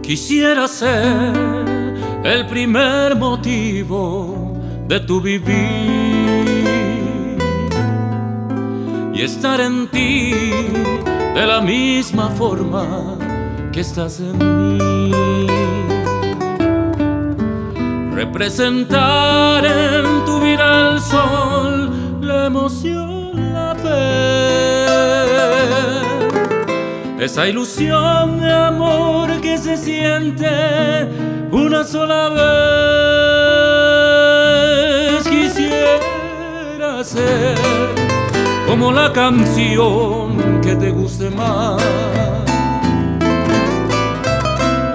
Quisiera ser el primer motivo de tu vivir y estar en ti de la misma forma que estás en mí. Representar en tu vida el sol, la emoción, la fe, esa ilusión de amor que se siente una sola vez. Quisiera ser como la canción que te guste más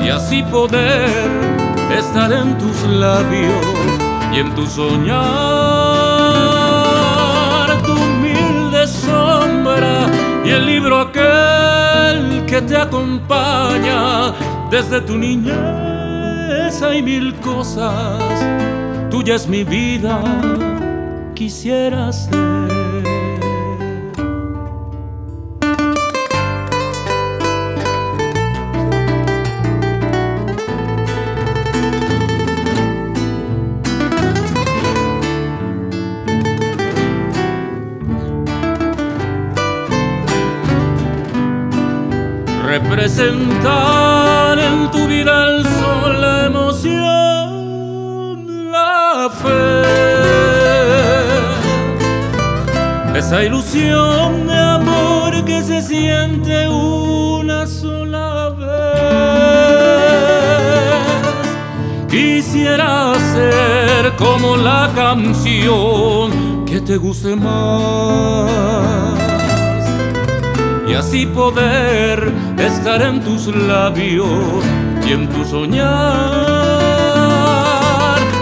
y así poder estar en tus labios y en tu soñar, tu humilde sombra y el libro aquel que te acompaña desde tu niñez. Hay mil cosas, tuya es mi vida, quisiera ser. Representar en tu vida el sol, la emoción, la fe, esa ilusión de amor que se siente una sola vez. Quisiera ser como la canción que te guste más y así poder estar en tus labios y en tu soñar,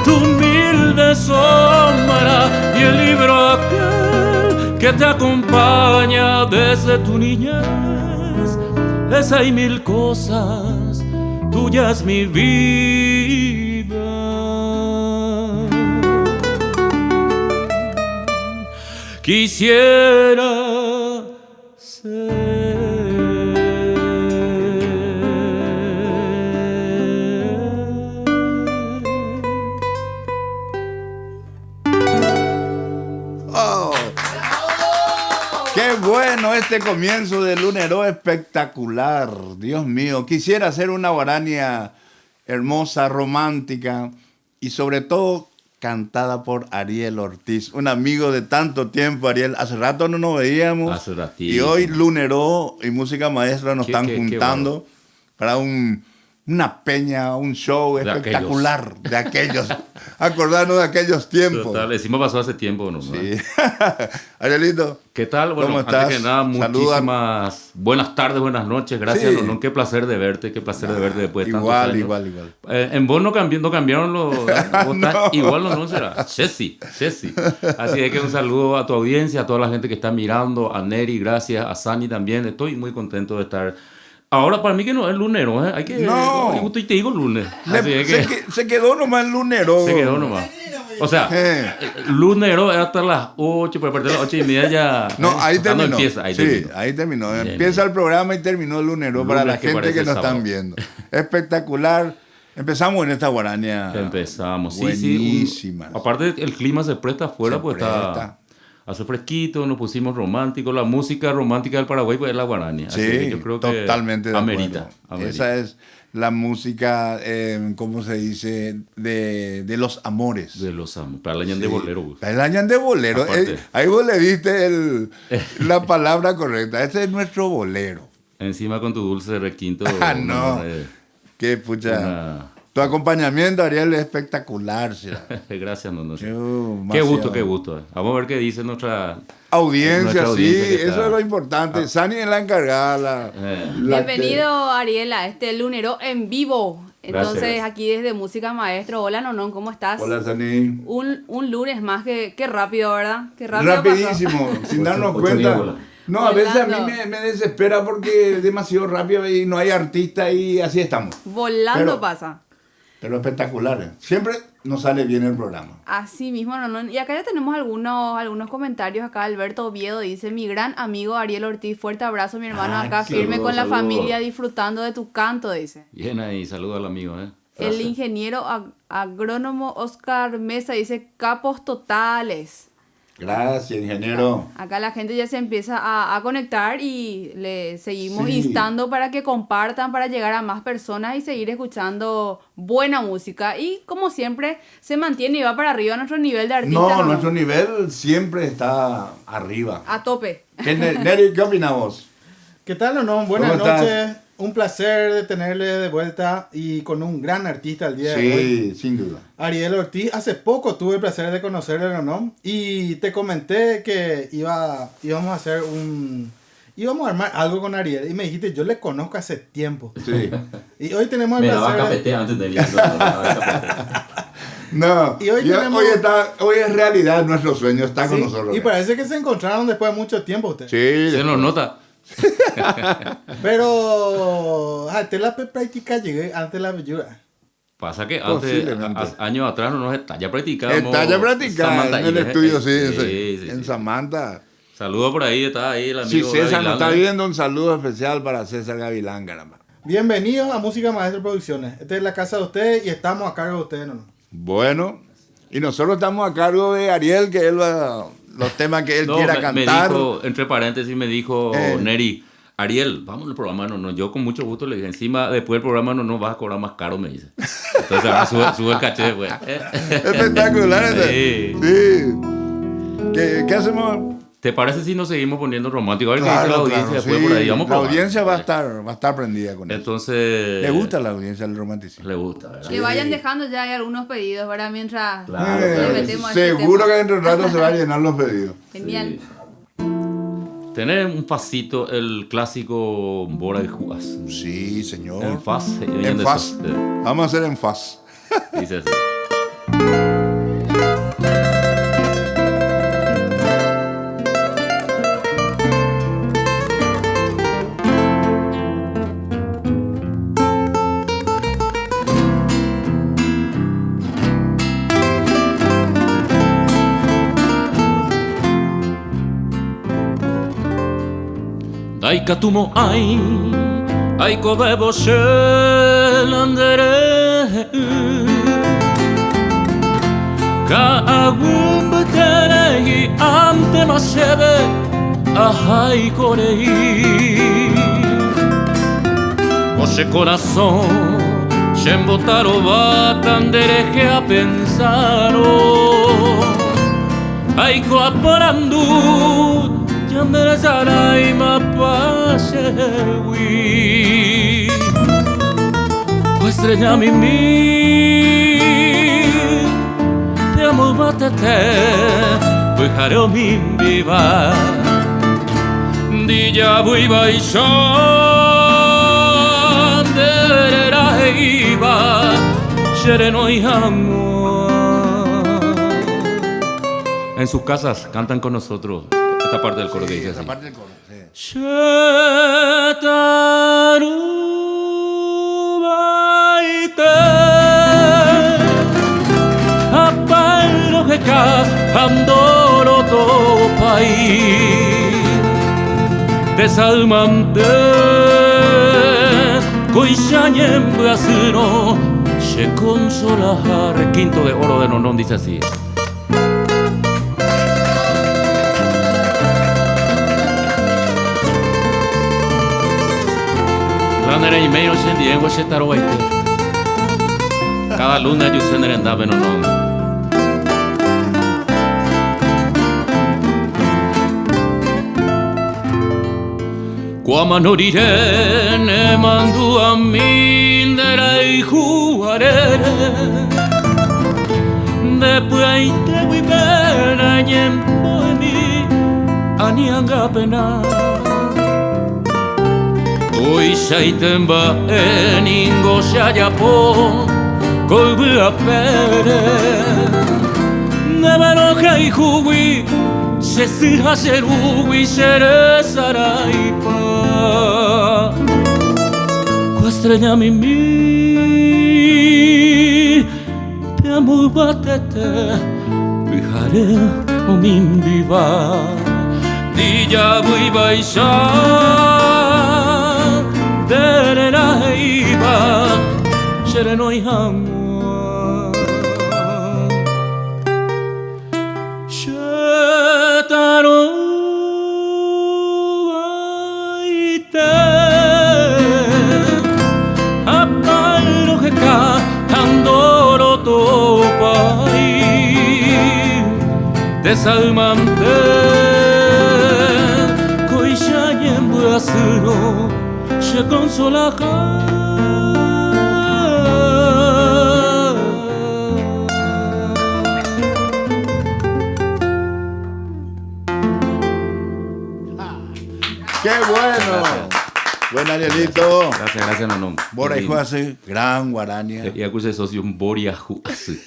tu humilde sombra y el libro aquel que te acompaña desde tu niñez. Esa y mil cosas, tuya es mi vida. Quisiera bueno, este comienzo de Lunero espectacular. Dios mío, quisiera hacer una guarania hermosa, romántica y sobre todo cantada por Ariel Ortiz, un amigo de tanto tiempo. Ariel, hace rato no nos veíamos. Hace ratito. Y hoy Lunero y Música Maestra nos están juntando para una peña, un show espectacular de aquellos. Acordarnos de aquellos tiempos. Total, encima pasó hace tiempo, ¿no? Sí. Arielito. ¿Qué tal? Bueno, ¿Cómo estás? Antes que nada, muchísimas buenas tardes, buenas noches. Gracias, sí. no, qué placer de verte, después de tantos años. Igual. En vos no cambiaron los... No. Igual no será. Ceci. Así es que un saludo a tu audiencia, a toda la gente que está mirando, a Neri, gracias, a Sani también. Estoy muy contento de estar... Ahora para mí que no es lunero, ¿eh? Hay que... No. Te digo lunes. Así es que... Se quedó nomás el Lunero. Se quedó nomás. O sea, lunero es hasta las 8, pero a partir de las 8:30 ya... No, ahí terminó. Empieza, ahí terminó. Bien, empieza el programa y terminó el Lunero para la gente que nos están viendo. Espectacular. Empezamos en esta guarania. Empezamos, buenísima. Aparte el clima se presta afuera, pues está... Hace fresquito, nos pusimos románticos. La música romántica del Paraguay pues es la guarania. Sí, así que yo creo que totalmente de amerita. Esa es la música, ¿cómo se dice? De los amores. De los amores. Para el año de bolero. Para el año de bolero. Ahí vos le diste la palabra correcta. Este es nuestro bolero. Encima con tu dulce requinto. No. Qué pucha. Tu acompañamiento, Ariel, es espectacular. Gracias, Nono. Qué gusto. Vamos a ver qué dice nuestra audiencia. Eso es lo importante. Sani es la encargada. Bienvenido, Ariel, a este Lunero en vivo. Entonces, Gracias. Aquí desde Música Maestro. Hola, Nonón, ¿cómo estás? Hola, Sani. Un lunes más, qué rápido, ¿verdad? Qué rápido rapidísimo, pasó. Sin darnos cuenta. No, a veces a mí me desespera porque es demasiado rápido y no hay artista y así estamos. Volando pasa. Pero espectacular. Siempre no sale bien el programa. Así mismo, no. Y acá ya tenemos algunos comentarios. Acá Alberto Oviedo dice: mi gran amigo Ariel Ortiz, fuerte abrazo, mi hermano, acá qué firme con la saludos. familia, disfrutando de tu canto, dice. Bien ahí, saludo al amigo, El Gracias. ingeniero agrónomo Oscar Mesa dice: capos totales. Gracias, ingeniero. Acá la gente ya se empieza a conectar y le seguimos Sí. instando para que compartan, para llegar a más personas y seguir escuchando buena música. Y como siempre, se mantiene y va para arriba nuestro nivel de artista. No, nuestro nivel siempre está arriba. A tope. Neri, ¿qué opinas vos? ¿Qué tal o no? Buenas ¿Cómo estás? noches. Un placer de tenerle de vuelta y con un gran artista el día de hoy. Sí, sin duda. Ariel Ortiz. Hace poco tuve el placer de conocerle o no. Y te comenté que íbamos a armar algo con Ariel. Y me dijiste, yo le conozco hace tiempo. Sí. Y hoy tenemos el Me daba placer. cafetea antes de ir. Me daba cafetea. No, Y hoy tenemos- hoy es realidad nuestro sueño, está con Sí, nosotros. y parece que se encontraron después de mucho tiempo ustedes. Sí, Se nos nota. Pero antes la práctica llegué antes de la bellura. Pasa que antes, Posiblemente. años atrás no nos está, ya practicábamos. está ya practicando Samantha en el Iles, estudio, sí, en sí. Samantha. Saludos por ahí, está ahí el Si amigo. César Gavilán, nos está ¿eh? viendo, un saludo especial para César Gavilán, caramba. Bienvenidos a Música Maestro Producciones. Esta es la casa de ustedes y estamos a cargo de ustedes, ¿no? Bueno, y nosotros estamos a cargo de Ariel, que él va, los temas que él No, quiera me cantar. dijo, entre paréntesis, me dijo Eh. Neri, Ariel, vamos al programa, no, yo con mucho gusto le dije, encima después del programa no vas a cobrar más caro, me dice. Entonces ahora sube el caché, pues. Espectacular ese. Sí. Sí. ¿Qué hacemos? ¿Te parece si nos seguimos poniendo romántico? A ver qué dice la Claro, audiencia claro, después sí. por ahí. Vamos a La probar. audiencia va a estar prendida con eso. Entonces... ¿Le gusta a la audiencia el romanticismo? Le gusta, ¿verdad? Que vayan dejando ya hay algunos pedidos, ¿verdad? Mientras Claro, le claro. metemos a este Seguro tema. que dentro de un rato se van a llenar los pedidos. Genial. Tener un facito, el clásico Bora y Jugas. Sí, señor. En faz. En faz. Vamos a hacer en faz. Dice así. Daikatumo aiko bebo shelandere Ka agumbuterehi ante masebe ahai korei Ose corazón shembotaro batandereje a pensaro Aiko aparandu Yandere sarai mapasewi O estrella mimi Te amo batete Bujaro min viva Dija bui baishan Derera heiba Shereno y amor En sus casas cantan con nosotros esta parte del coro que dice así. Esa parte del coro, sí. Shetaru baite Appairo che ca andoro topai Desalmante Koishanyen brasuro Se consolar Quinto de oro de Nonón dice así. Lanere y medio se Diego se taroite. Cada luna yo se nerenda no. Cuama noriré ne mandu a mindera y jugaré. Después te voy pena y en mí anianga pena. Oi saiten baen ingo xaiapo Koibua pere Nebero jai jugui Sezira zerugui Zere zaraipa Ko estrella mimi Te amo batete Bihare omimbiva Dilla bui baisha Derera iba Shereno ihamwa Shetaro aite Apalo heka Andoro topai Desaumante Koisha yembu asuro Se consolaja ¡Qué bueno! Buen Arielito. Gracias, Nanón. Bora y Juase, gran guarania. Y acuse socio un Boria Juase.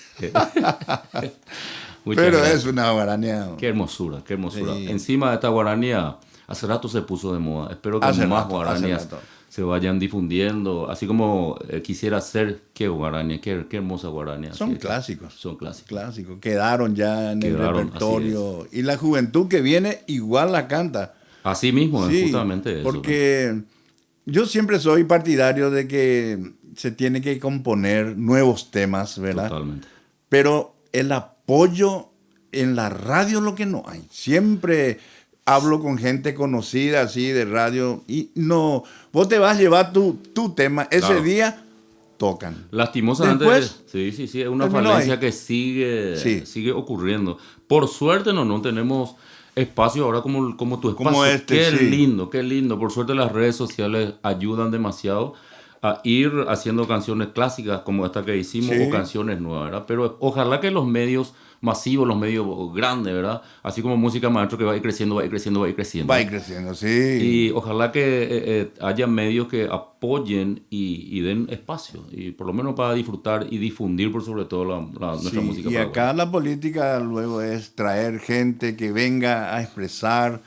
Pero es una guarania. Qué hermosura, qué hermosura. Sí. Encima de esta guaranía, hace rato se puso de moda. Espero que Hace más rato, guaranías hace rato. se vayan difundiendo. Así como quisiera ser, qué guarania, qué hermosa guarania. Son Sí, clásicos. Son clásicos. Clásicos. Quedaron ya en Quedaron, el repertorio. Y la juventud que viene igual la canta. Así mismo, Sí, justamente eso. porque yo siempre soy partidario de que se tiene que componer nuevos temas, ¿verdad? Totalmente. Pero el apoyo en la radio lo que no hay. Siempre hablo con gente conocida así de radio y no, vos te vas a llevar tu tema, ese Claro. día tocan. Lastimosamente, Después, sí, es una terminó falencia ahí. que sigue, Sí. sigue ocurriendo. Por suerte no tenemos espacio ahora como tu espacio. Como este, qué sí. lindo, qué lindo. Por suerte las redes sociales ayudan demasiado a ir haciendo canciones clásicas como esta que hicimos Sí. o canciones nuevas, ¿verdad? Pero ojalá que los medios masivos, los medios grandes, ¿verdad? Así como Música Maestro que va a ir creciendo, va a ir creciendo, va a ir creciendo. Va a ir creciendo, sí. Y ojalá que haya medios que apoyen y den espacio, y por lo menos para disfrutar y difundir por sobre todo nuestra Sí, música y paraguaya. acá la política luego es traer gente que venga a expresar,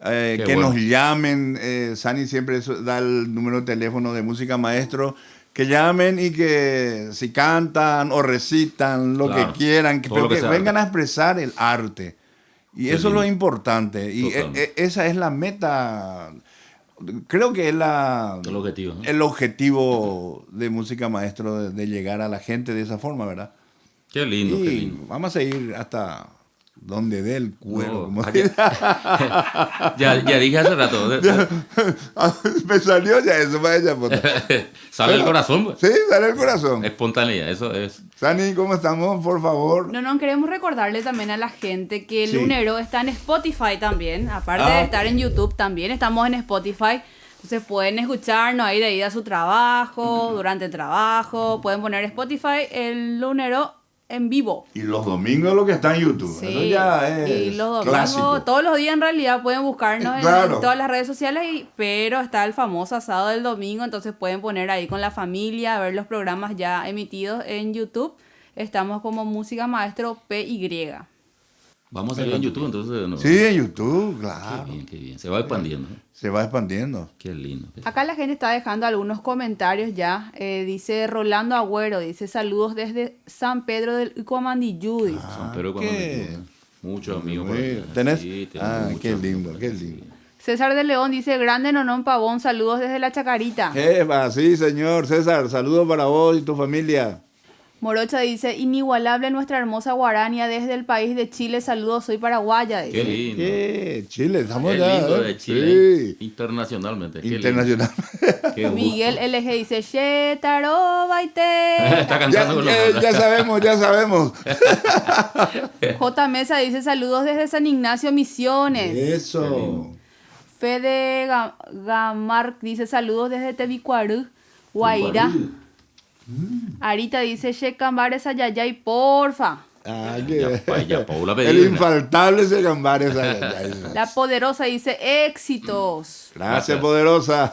Qué que bueno. nos llamen. Sani siempre da el número de teléfono de Música Maestro, que llamen y que si cantan o recitan lo Claro, que quieran, todo pero lo que que sea vengan arte. a expresar el arte. Y Qué eso es lo lindo. importante. Y Totalmente. esa es la meta. Creo que es El objetivo, ¿no? el objetivo de Música Maestro, de llegar a la gente de esa forma, ¿verdad? Qué lindo, Y qué lindo. vamos a seguir hasta donde dé el cuero. No, como ya dije hace rato. Me salió ya eso para ella. Pues. Sale el corazón, pues. Sí, sale el corazón. Espontaneidad, eso es. Sani, ¿cómo estamos? Por favor. No, queremos recordarle también a la gente que el Sí. Lunero está en Spotify también. Aparte Ah, de estar en YouTube, también estamos en Spotify. Entonces pueden escucharnos ahí de ida a su trabajo, durante el trabajo. Pueden poner Spotify, el Lunero en vivo. Y los domingos lo que está en YouTube. Sí, Eso ya es y los domingos, clásico. todos los días en realidad pueden buscarnos Claro. en todas las redes sociales, pero está el famoso asado del domingo, entonces pueden poner ahí con la familia, ver los programas ya emitidos en YouTube. Estamos como Música Maestro PY. Vamos a ir en YouTube, entonces. ¿No? Sí, en YouTube, Qué claro. bien, qué bien. Se va expandiendo. ¿Eh? Se va expandiendo. Qué lindo. Acá la gente está dejando algunos comentarios ya. Dice Rolando Agüero, dice saludos desde San Pedro del Ucuamandiyú. dice. San Pedro cuando qué- muchos amigos. por Muy- allá. ¿Tenés? Sí, tengo muchos Qué amigos lindo, por qué allá, lindo. sí. César de León dice grande Nonón Pavón, saludos desde la Chacarita. Sí, señor César. Saludos para vos y tu familia. Morocha dice, inigualable nuestra hermosa guarania desde el país de Chile, saludos, soy paraguaya. Dice. Qué lindo. ¿Qué? Chile, estamos Qué ya. lindo ¿eh? de Chile. Sí. Internacionalmente. Qué lindo. Internacional. Qué gusto. Miguel LG dice, Shetaro Baite. Está ya, cantando con nosotros. ya sabemos, ya sabemos. J Mesa dice, saludos desde San Ignacio Misiones. Eso. Fede Gamar dice, saludos desde Tebicuarú, Guaira. Arita dice, Shecambares Ayayay, porfa. Ay, Ya, Paula el pedido. infaltable se gambare. La poderosa dice, éxitos. Gracias, poderosa.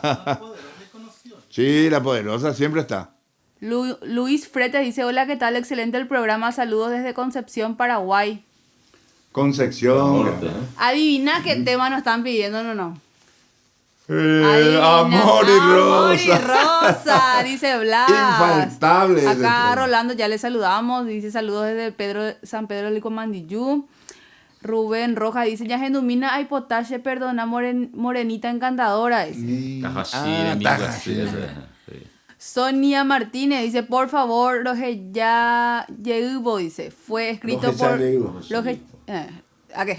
Sí, la poderosa siempre está. Luis Fretes dice, hola, ¿qué tal? Excelente el programa, saludos desde Concepción, Paraguay. Concepción. Norte, ¿eh? Adivina qué tema nos están pidiendo, no. Adivina. Amor y Amor y rosa. rosa, dice Blas. Infaltable ese Acá tema. Rolando ya le saludamos, dice saludos desde San Pedro de Licomandillú. Rubén Rojas dice, ya genumina hay potashe, perdona morenita encantadora. Dice. Tajashire, amigo, así, sí. Sonia Martínez dice, por favor, Roge ya Yeubo, dice, fue escrito Roge por... Yeubo. Roge- ¿a qué?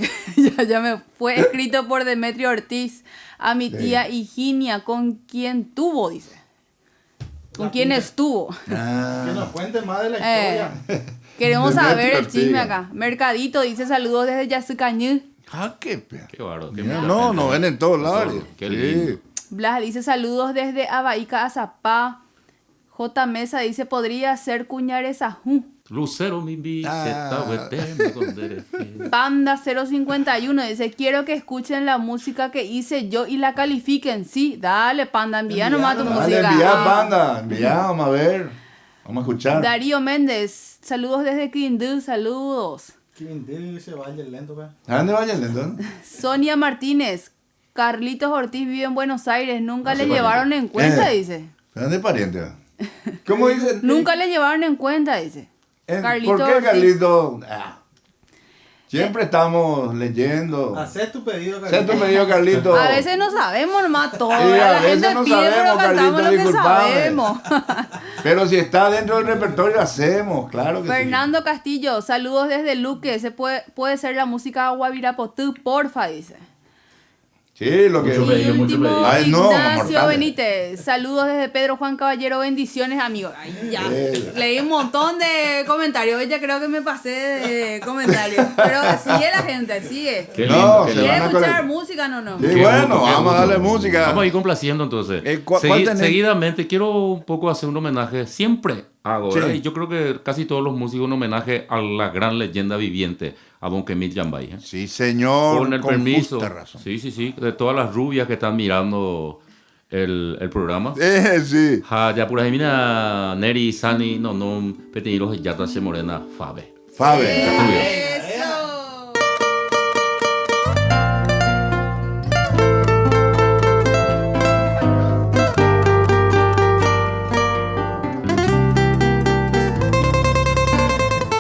ya me fue escrito por Demetrio Ortiz a mi tía Higinia, con quien tuvo, dice. Con La quien pinta. estuvo. Que nos cuente más de la historia. Queremos Demetrio saber el chisme Ortiz. acá. Mercadito dice saludos desde Yazucañú. Ah, qué pea. Qué bárbaro. qué Mira, mucha no, gente. no ven en todos lados. Qué Sí. lindo. Blas dice saludos desde Abaica Azapá. J. Mesa dice podría ser Cuñaresajú. Lucero mi biceta, Ah. huetema, con derecho. Panda 051 dice quiero que escuchen la música que hice yo y la califiquen. Sí, dale Panda, envía nomás tu nomás. Dale, música. envía, Ah. Panda. Envía, vamos a ver. Vamos a escuchar. Darío Méndez, saludos desde Quindú, saludos. ¿Quién se vaya lento, pa? ¿A dónde vayan entonces? Sonia Martínez, Carlitos Ortiz vive en Buenos Aires, nunca No le sé llevaron en cuenta, Eh. dice. ¿A dónde pariente? ¿Cómo dicen? Nunca le llevaron en cuenta, dice. Carlito ¿Por qué, Ortiz. Carlito? Siempre estamos leyendo. Hacé tu pedido, Sé tu Carlito. pedido, Carlito. A veces no sabemos nomás todo. Sí, ¿verdad? a La veces gente no pide, pero sabemos, cantamos Carlito, lo que disculpame. sabemos. Pero si está dentro del repertorio, lo hacemos, claro que Fernando Castillo, saludos desde Luque. Puede ser la música Guavirapotú, porfa, dice. sí. Sí, lo que. Mucho Y pedido, mucho último, pedido. Ay, no, Ignacio mortales. Benítez. Saludos desde Pedro Juan Caballero. Bendiciones, amigos. Ay, ya. Leí un montón de comentarios. Hoy ya creo que me pasé de comentarios. Pero sigue la gente, sigue. Qué No, lindo, qué se lindo. ¿Quiere van a escuchar conect- música? No. Sí, Qué bueno, gusto, qué vamos a gusto. darle música. Vamos a ir complaciendo entonces. ¿Cuál tenés? Seguidamente quiero un poco hacer un homenaje. Siempre hago, ¿verdad? Sí. Y yo creo que casi todos los músicos un homenaje a la gran leyenda viviente, a Don Kemit Jambay. ¿eh? Sí, señor. Con el permiso. justa razón. Sí, de todas las rubias que están mirando el programa. Sí. Ha, ya pura mina, Neri, Sani, no, Petiniros, Yata, Se Morena, Fabe. Fabe. Ya estuvo. Eso.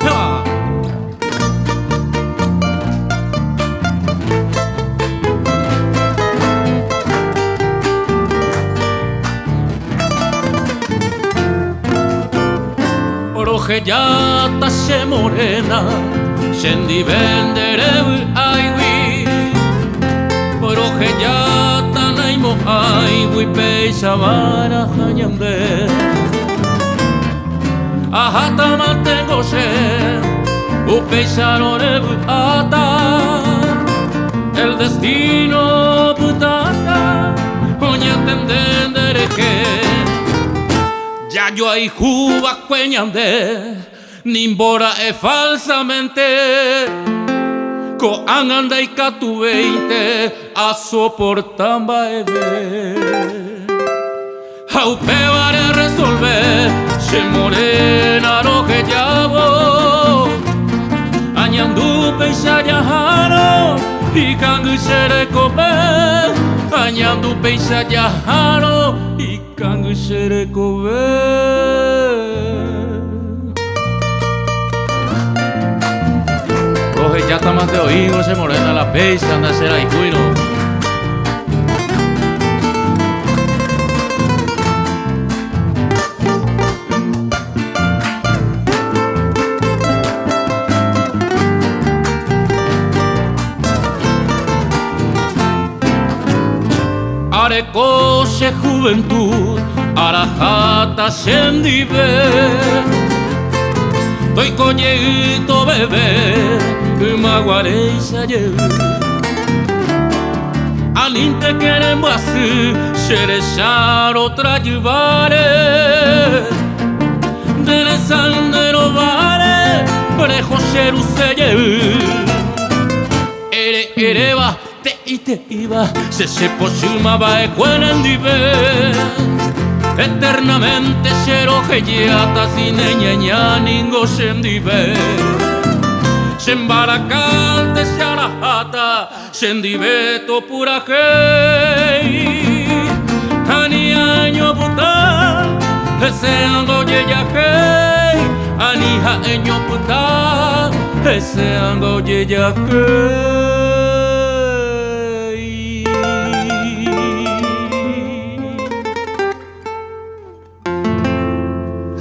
¡Ja! Orojeyata se morena, shendi vendereu aiwi. Orojeyata naimo aiwi peisa vara hanyambe. Ahata mantengo se, upeisarorebu ata. El destino putata, coña tendendere que. Ya yo ahí juba cueñande, nimbora e falsamente, co anganda y catu 20 a soportamba ebe. Jaupevare resolver, se morena lo que llamo, añandu peisa yajaro y cangu se comer, añandu peisa yajaro y cangu se comer. Coge ya está más de oído, se morena la peisa, anda a ser ahí cuino. Arecoche juventud, arajata sendive. Doy coñeguito bebé, maguare y saye. Alinte queremos así, xerechar otra llevare. Dele sandero vale, prejo xeru seye. Ereba te iba, se posumaba e cuenendive. Eternamente xero que yata sin ñaña ningo sendive. Sembaracante xarajata, sendive to pura gei. Deseando yeyahey, anija eño puta. Deseando yeyahey.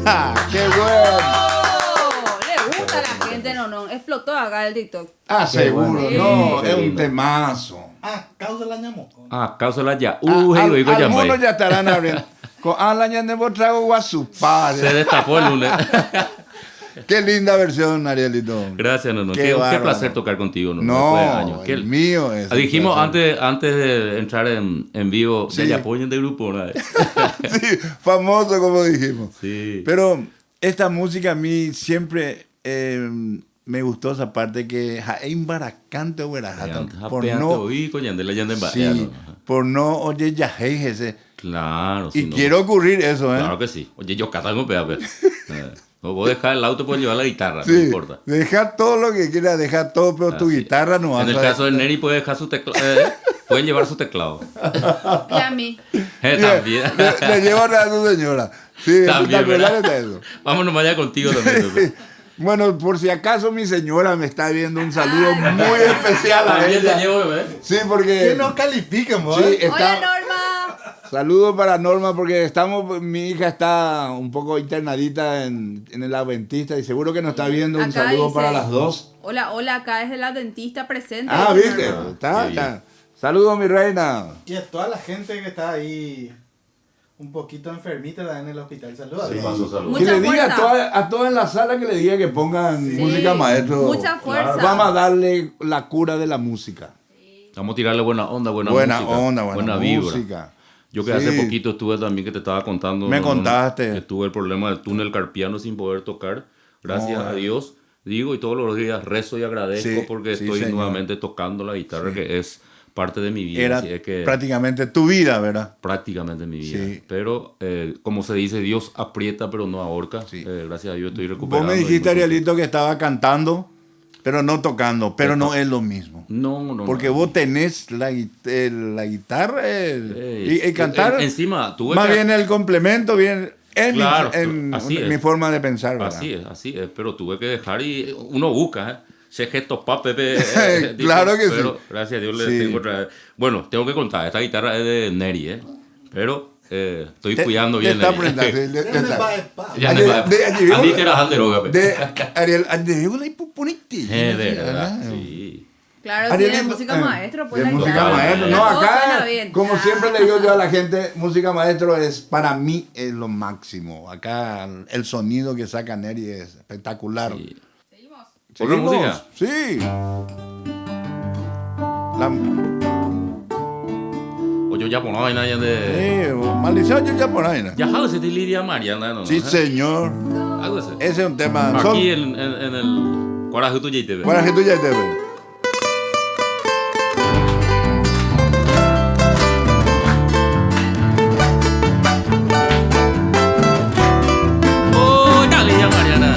¡Ja! ¡Qué bueno! Oh, le gusta a la gente, no. Explotó acá el TikTok. Ah, seguro, bueno. no, Qué es un lindo. temazo. Ah, causa la ñamoco. Ah, cáusala ya. Algunos ya estarán abriendo. Con Alaña de Botrago Guasupar. Se destapó el lunes. Qué linda versión, Arielito. Gracias, Nono. Qué Qué bárbaro. placer tocar contigo, Nono. No, Después de años. el mío es. Dijimos un placer. antes de entrar en vivo, Sí. ya apoyen de grupo, ¿no? Sí, famoso como dijimos. Sí. Pero esta música a mí siempre me gustó esa parte que Jaén Baracante o Verajata. Por no, Sí. por no oye Yajei ese. Claro, Y sí, no. quiere ocurrir eso, ¿eh? Claro que sí. Oye, yo catango pea, pero. No voy a dejar el auto, puedes llevar la guitarra, Sí, no importa. deja todo lo que quieras, deja todo, pero tu Así. guitarra no vas En el a- caso de Neri puede dejar su teclado. Pueden llevar su teclado. Y a mí. También. Le llevo a su señora. Sí, También, espectacular ¿verdad? está eso. Vámonos vaya contigo también. entonces. Bueno, por si acaso mi señora me está viendo, un saludo muy especial a También te ella. llevo, bebé. Sí, porque... Que nos califiquen, vos. Sí, Hola, Norma. Saludos para Norma porque mi hija está un poco internadita en el Adventista y seguro que nos está viendo. Un Acá saludo dice, para las dos. Hola, acá es la dentista presente. Ah, Dice viste, Norma. está, Qué bien. está. Saludos, mi reina. Y a toda la gente que está ahí un poquito enfermita en el hospital. Saludos. Sí, paso, saludos. Mucha Que le diga fuerza. a todas en la sala que le diga que pongan Sí, música maestro. mucha fuerza. Vamos a darle la cura de la música. Vamos a tirarle buena onda, buena Buena música. onda, buena vibra. música. Yo que Sí. hace poquito estuve también, que te estaba contando. Me ¿no? contaste. Que tuve el problema del túnel carpiano sin poder tocar. Gracias No, a Dios. Digo, y todos los días rezo y agradezco Sí, porque sí, estoy señor. nuevamente tocando la guitarra, que es parte de mi vida. Era así es que prácticamente tu vida, ¿verdad? prácticamente mi vida. Sí. Pero, como se dice, Dios aprieta pero no ahorca. Sí. Gracias a Dios estoy Vos recuperando. me y dijiste, muy Arielito, que estaba cantando, pero no tocando. Pero no es lo mismo. contento. No. Porque vos tenés la guitarra Ey, y cantar. encima, tuve más que- bien el complemento, bien en, Claro, en así mi es. forma de pensar, ¿verdad? Así es, pero tuve que dejar y uno busca, ¿eh? Ese gesto pape, Claro que sí. Pero gracias a Dios le Sí. tengo otra vez. Bueno, tengo que contar, esta guitarra es de Neri, ¿eh? Pero estoy cuidando Te bien. está Neri. aprendiendo, sí, te ¿Dónde está- va el pa? Ya Allí- me va. de- allí A mí veo- que era droga, pe. De Ariel, de una hipoponite. De verdad, sí. Claro, sí, Arielito, de música maestro, pues de la música guitarra. maestro. No, Todo suena acá, bien. como siempre le digo yo a la gente, música maestro es, para mí, es lo máximo. Acá el sonido que saca Neri es espectacular. Sí. Seguimos. ¿Otra música? Sí. O yo ya pongo vaina ya de. Maldición yo ya por ahí, ¿no? Ya sabes, si te lidia Mariana, ¿no? Sí, señor. Algo así. Ese es un tema. Aquí en el Coraje tuyo y te ve. Para que tú ya te ves. Oh, dale ya Mariana.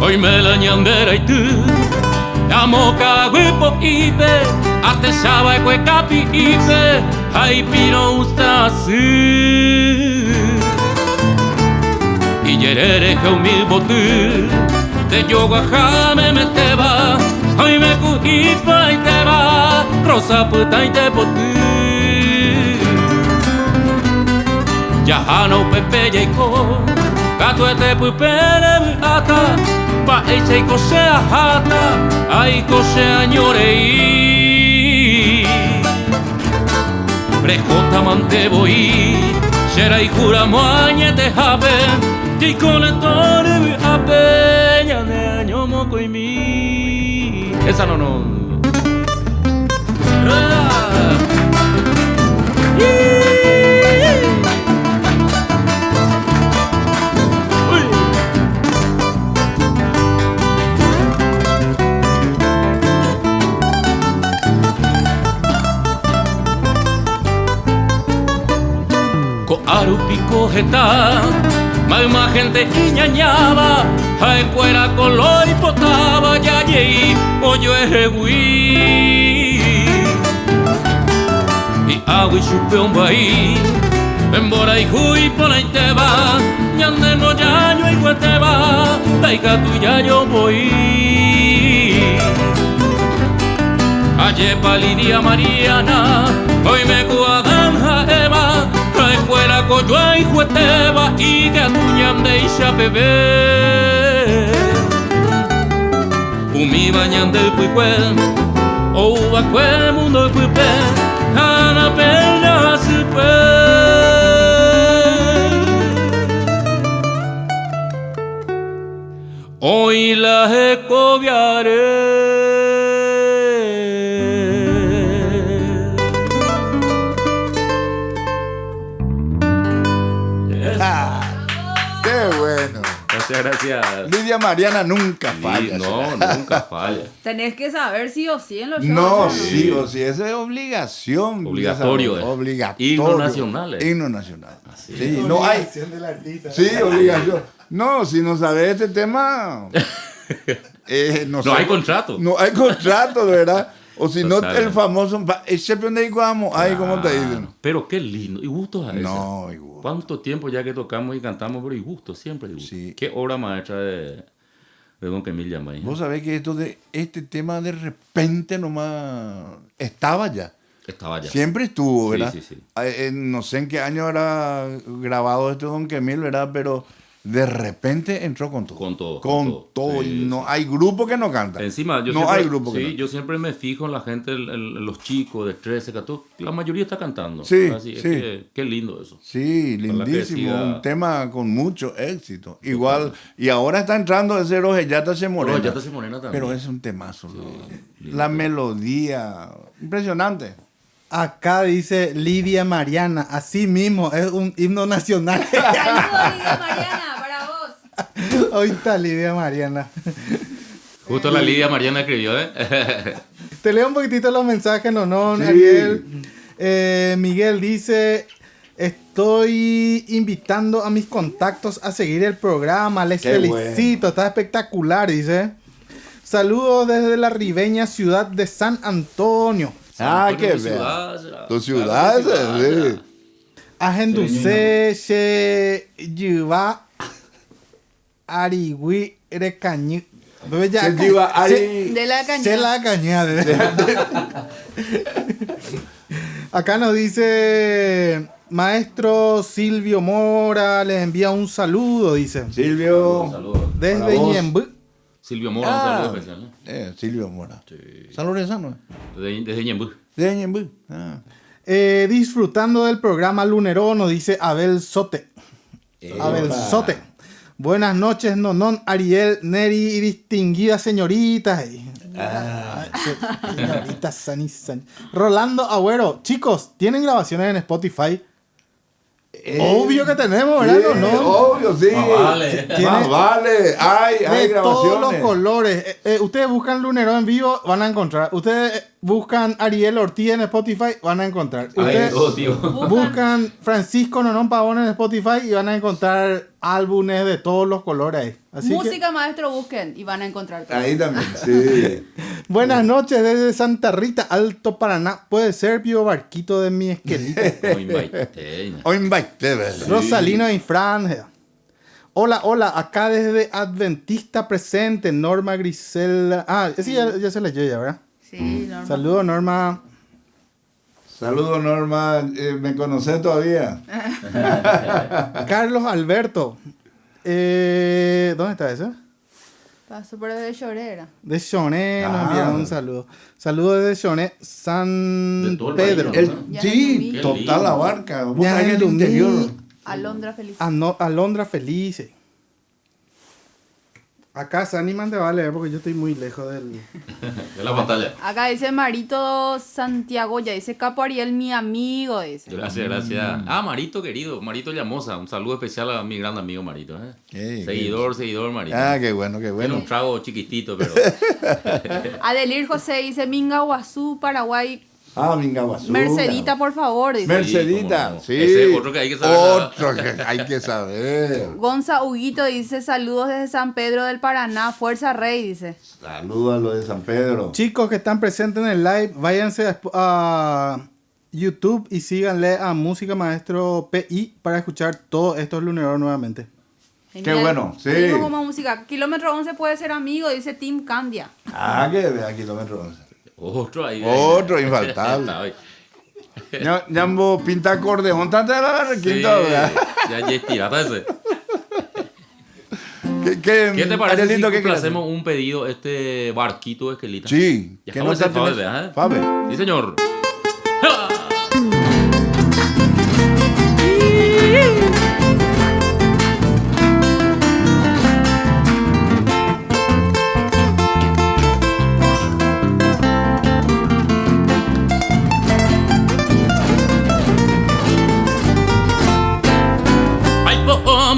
Hoy me la ñandera y tú la moca huepo ipe ate sabe kue capi ipe ay pino ustasi y yerere que mi botu de yoga jame me te va ay me cu ipa y te va rosa puta y te botu ya no pepe y co gato este pupere ata pa ese y cosea hata ay cosea ñorei prejota mante voy será y jura moañe te jabe y con el tore ape ya ne año moco y mi esa no Ko aru pico jeta, más gente iñañaba, Ai cuera coloi potaba ya yei oyo eregui I agui chupe un bai Embora I hui pona I teba Nyande no yayo I guateba Taika tu yayo boi Aye palidia Mariana Hoy me cuadanja Eva Trae fuera coyoa y jueteba Y que tu ñande y bebé Umi bañande el puicue O uva cue mundo el puipe Ana pena supe Hoy la escobiaré. ¡Qué bueno! Gracias, gracias. Lidia Mariana nunca falla. No, nunca falla. Tenés que saber sí o sí en los shows. No, ¿no? sí o sí, esa es obligación. Obligatorio, Esa- Obligatorio. Himno nacional, Himno nacional. Así Sí, no hay. Obligación del artista. Sí, obligación. No, si no sabes este tema. No sé. hay contrato. No hay contrato, de verdad. O si no, Totalmente. el famoso. Siempre donde íbamos, ahí, ¿cómo te dicen? Pero qué lindo. Y gustos a veces. No, igual. ¿Cuánto tiempo ya que tocamos y cantamos? Pero y gusto, siempre hay gusto. Sí. Qué obra maestra de Don Quemil Yamay. Vos sabés que este tema de repente nomás estaba ya. Estaba ya. Siempre estuvo, Sí, ¿verdad? sí, sí. No sé en qué año habrá grabado este Don Quemil, ¿verdad? Pero de repente entró con todo. Con todo, Con con todo. todo. Sí, Y no sí. hay grupo que no canta. Encima, yo no siempre, hay grupo que sí, no yo siempre me fijo en la gente, los chicos de 13, 14, la mayoría está cantando. Sí, Así, es sí. que, qué lindo eso. Sí, Ojalá que lindísimo. siga. Un tema con mucho éxito. Igual, y ahora está entrando ese Rojellata se morena. Rojellata se morena también. Pero es un temazo. La melodía, impresionante. Acá dice Lidia Mariana, así mismo, es un himno nacional. Saludos, Lidia Mariana, para vos. Hoy está Lidia Mariana. Justo la Lidia Mariana escribió, ¿eh? Te leo un poquitito los mensajes, no, Sí. Ariel. Miguel dice, estoy invitando a mis contactos a seguir el programa, les Qué felicito, está espectacular, dice. Saludos desde la ribeña ciudad de San Antonio. Ah, qué Tu bien. ciudad, Tu ciudad, sí. Agenduse se lleva Ariwi Recañi. Se lleva Ari- De la Se caña. la cañada. Acá nos dice Maestro Silvio Mora, les envía un saludo, dice. Silvio. Saludos. Desde para vos. Ñembú. Silvio Mora, un saludo especial, ¿eh? Silvio Mora. San Lorenzo, Desde Ñembú. de Ñembú. Ah. Disfrutando del programa Lunero, nos dice Abel Sote. Abel Sote. Buenas noches, Nonón, Ariel, Neri y distinguidas señoritas. Señoritas, Sani. Rolando Agüero. Chicos, ¿tienen grabaciones en Spotify? Obvio que tenemos, ¿verdad? Sí, ¿No? obvio, sí. Más vale. Tiene- Más vale. Hay De todos los grabaciones. colores. Ustedes buscan Lunero en vivo, van a encontrar. Ustedes buscan Ariel Ortiz en Spotify, van a encontrar. Hay Ustedes todo, tío. buscan Francisco Nonón Pavón en Spotify y van a encontrar álbumes de todos los colores ahí. Así que, Música maestro busquen y van a encontrar todo. Ahí también, sí. buenas noches desde Santa Rita, Alto Paraná. Puede ser Pío Barquito de mi esquelito. Muy invité. O invite, ¿verdad? Rosalino y Fran. Hola, hola, acá desde Adventista presente, Norma Grisela. Ah, ese ya se leyó ya, ¿verdad? Sí, normal. Saludos, Norma. Saludos, Norma. ¿Me conoces todavía? Carlos Alberto. ¿Dónde está ese? Paso por desde Llorera. De Choné nos Ah. enviaron un saludo. Saludos desde Choné, De San todo el Pedro. país, Ya Sí, en total lindo. abarca. Vos Ya ahí en en el Lumí. interior. Alondra Feliz. Alondra Feliz. Acá Saniman te va a leer porque yo estoy muy lejos del... De la pantalla. Acá dice Marito Santiago, ya dice Capo Ariel, mi amigo, dice. Gracias, gracias. Ah, Marito querido, Marito Llamosa. Un saludo especial a mi gran amigo Marito. ¿eh? Qué Seguidor, Marito. Ah, qué bueno, qué Tiene bueno. un trago chiquitito, pero Adelir José dice Minga Guazú, Paraguay, Ah, Mingaguazú. Mercedita, por favor, dice. Mercedita, cómo no. sí. Ese es otro que hay que saber. Otro que hay que saber. Gonza Huguito dice, saludos desde San Pedro del Paraná, Fuerza Rey, dice. Saludos a los de San Pedro. Chicos que están presentes en el live, váyanse a YouTube y síganle a Música Maestro PI para escuchar todos estos luneros nuevamente. Qué bueno, sí. Seguimos con más música. Kilómetro 11 puede ser amigo, dice Tim Candia. Ah, que vea Kilómetro 11. Otro ahí. Otro infaltable. Ñambo pinta acordeón, tanta la requinta, ¿verdad? Ya estirata ese. ¿Qué ¿Qué te parece Arielito, si qué quieres hacemos un pedido, este barquito de Esquelita? Sí. Ya ¿Qué acabo no de está ser Fabe, tenés? ¿verdad? Fabe. Sí, señor.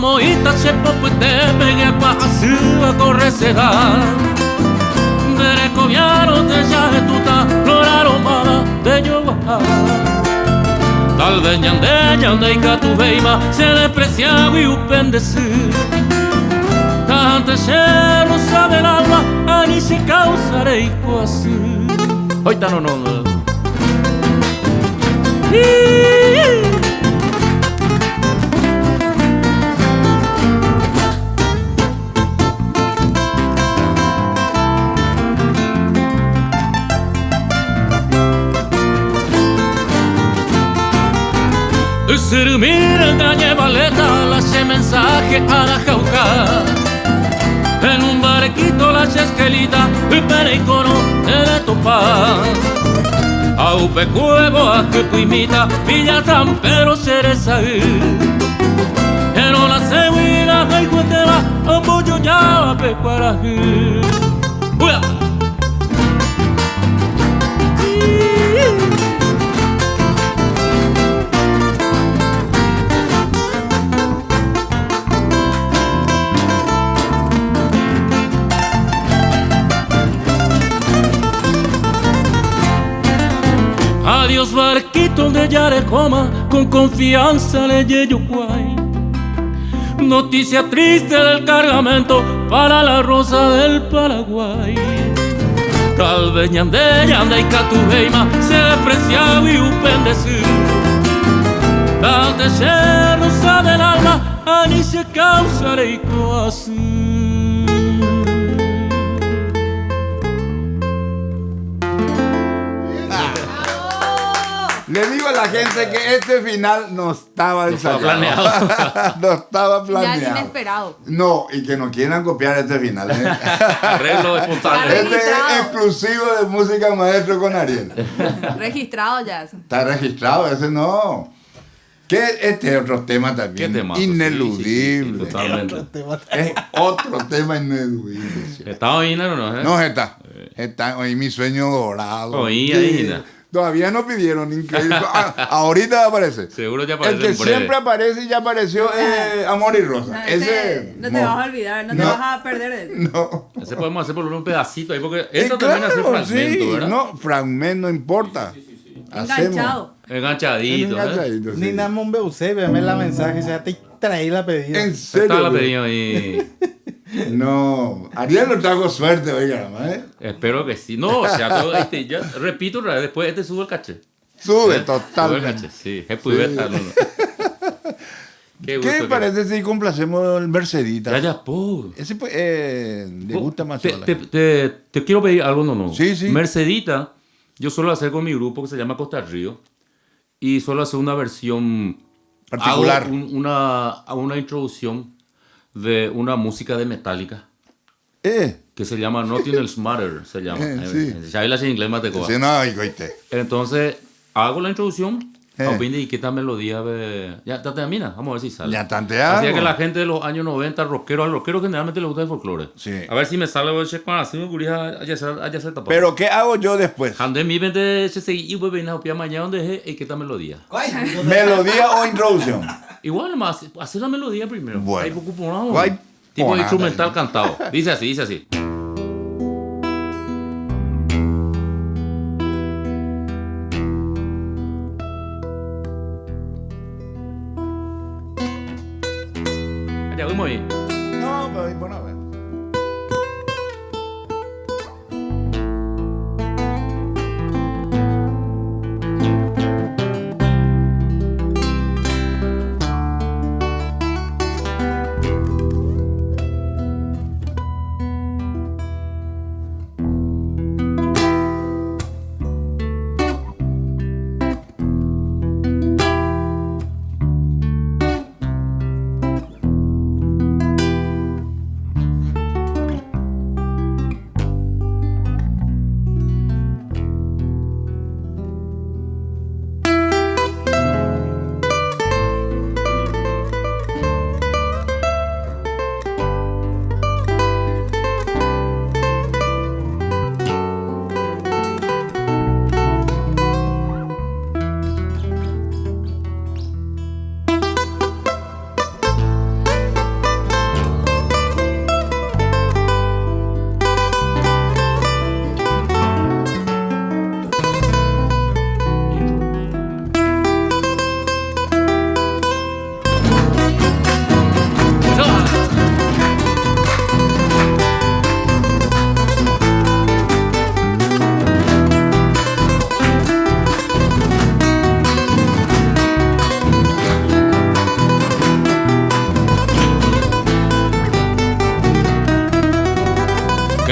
Moita se popute pegue pa asua correceda Dere coviano te jaje tuta flora romana de yoga Tal vez ñande y tu veima se le preciaba y upendeci Tante se rosa del alma ani se causaré y así Oita no Sirmir dañe baleta, lache mensaje a la jauca En un barquito la chesquelita, pere icono de topar A upe cuevo, a que puimita, Villa San Pedro cereza En una cehuila, hay cuetela, a pollo ya, pecuarají ¡Buah! Adiós barquito de Yarecoma, con confianza le Yeyucuay. Noticia triste del cargamento para la rosa del Paraguay. Tal vez ñande y catuveima se despreciaba y upendecir. Tal de ser rosa del alma, ani se causaré así. Le digo a la gente que este final no estaba ensayado. planeado. No estaba Ya planeado. inesperado. No, y que no quieran copiar este final. Arreglo espontáneo. Arreglo. Este es Registrado. exclusivo de Música Maestro con Ariel. Registrado ya eso. Está registrado, ese no. Que este es otro tema también. ¿Qué temazo? Ineludible. Sí, totalmente. Es otro tema ineludible. ¿Sí? ¿Estaba bien o no? No, está hoy mi sueño dorado. Oí, ahí, Sí. Todavía no pidieron, increíble. Ahorita aparece. Seguro ya El aparece que en breve. siempre aparece y ya apareció es Amor y Rosa. No, ese no te vas a olvidar, no te vas a perder de eso. No. Ese podemos hacer por un pedacito ahí porque Y eso también hace claro, fragmento, sí, ¿verdad? no, fragmento no importa. Enganchado. Enganchadito, ¿eh? Enganchadito, sí. Ni nada más usted, véame la mensaje, ya te traí la pedida. En serio. Está la güey. pedida ahí. No, Ariel no trajo suerte, oiga, ¿eh? Espero que sí. No, o sea, todo ya, repito otra vez, después este sube el caché. Sube Sube el totalmente. caché, sí. Es pubeta, no. ¿Qué gusto le parece si complacemos el Mercedita? Ya, po. Ese pues, le gusta más. a la gente. Te quiero pedir algo, no. Sí, sí. Mercedita, yo suelo hacer con mi grupo que se llama Costa Río y suelo hacer una versión Particular. hago una introducción de una música de Metallica que se llama Nothing Else Matter, se llama. Sí. Ya la en inglés más de Sí, no, hijo, ¿oíste? Entonces, hago la introducción. ¿Y qué tal melodía? Ya te termina, vamos a ver si sale. Ya tanteado. Así que la gente de los años 90, rockero, al rockero generalmente le gusta el folclore. Sí. A ver si me sale así me guría allá se tapó. Pero ¿qué hago yo después? Ande mi vende se seguí y vuelve a pia mañana donde es que esta melodía. ¿Melodía o introducción? Igual más hacer la melodía primero. Bueno. Ahí poco por nada. Guay, Tipo por nada. instrumental cantado. Dice así.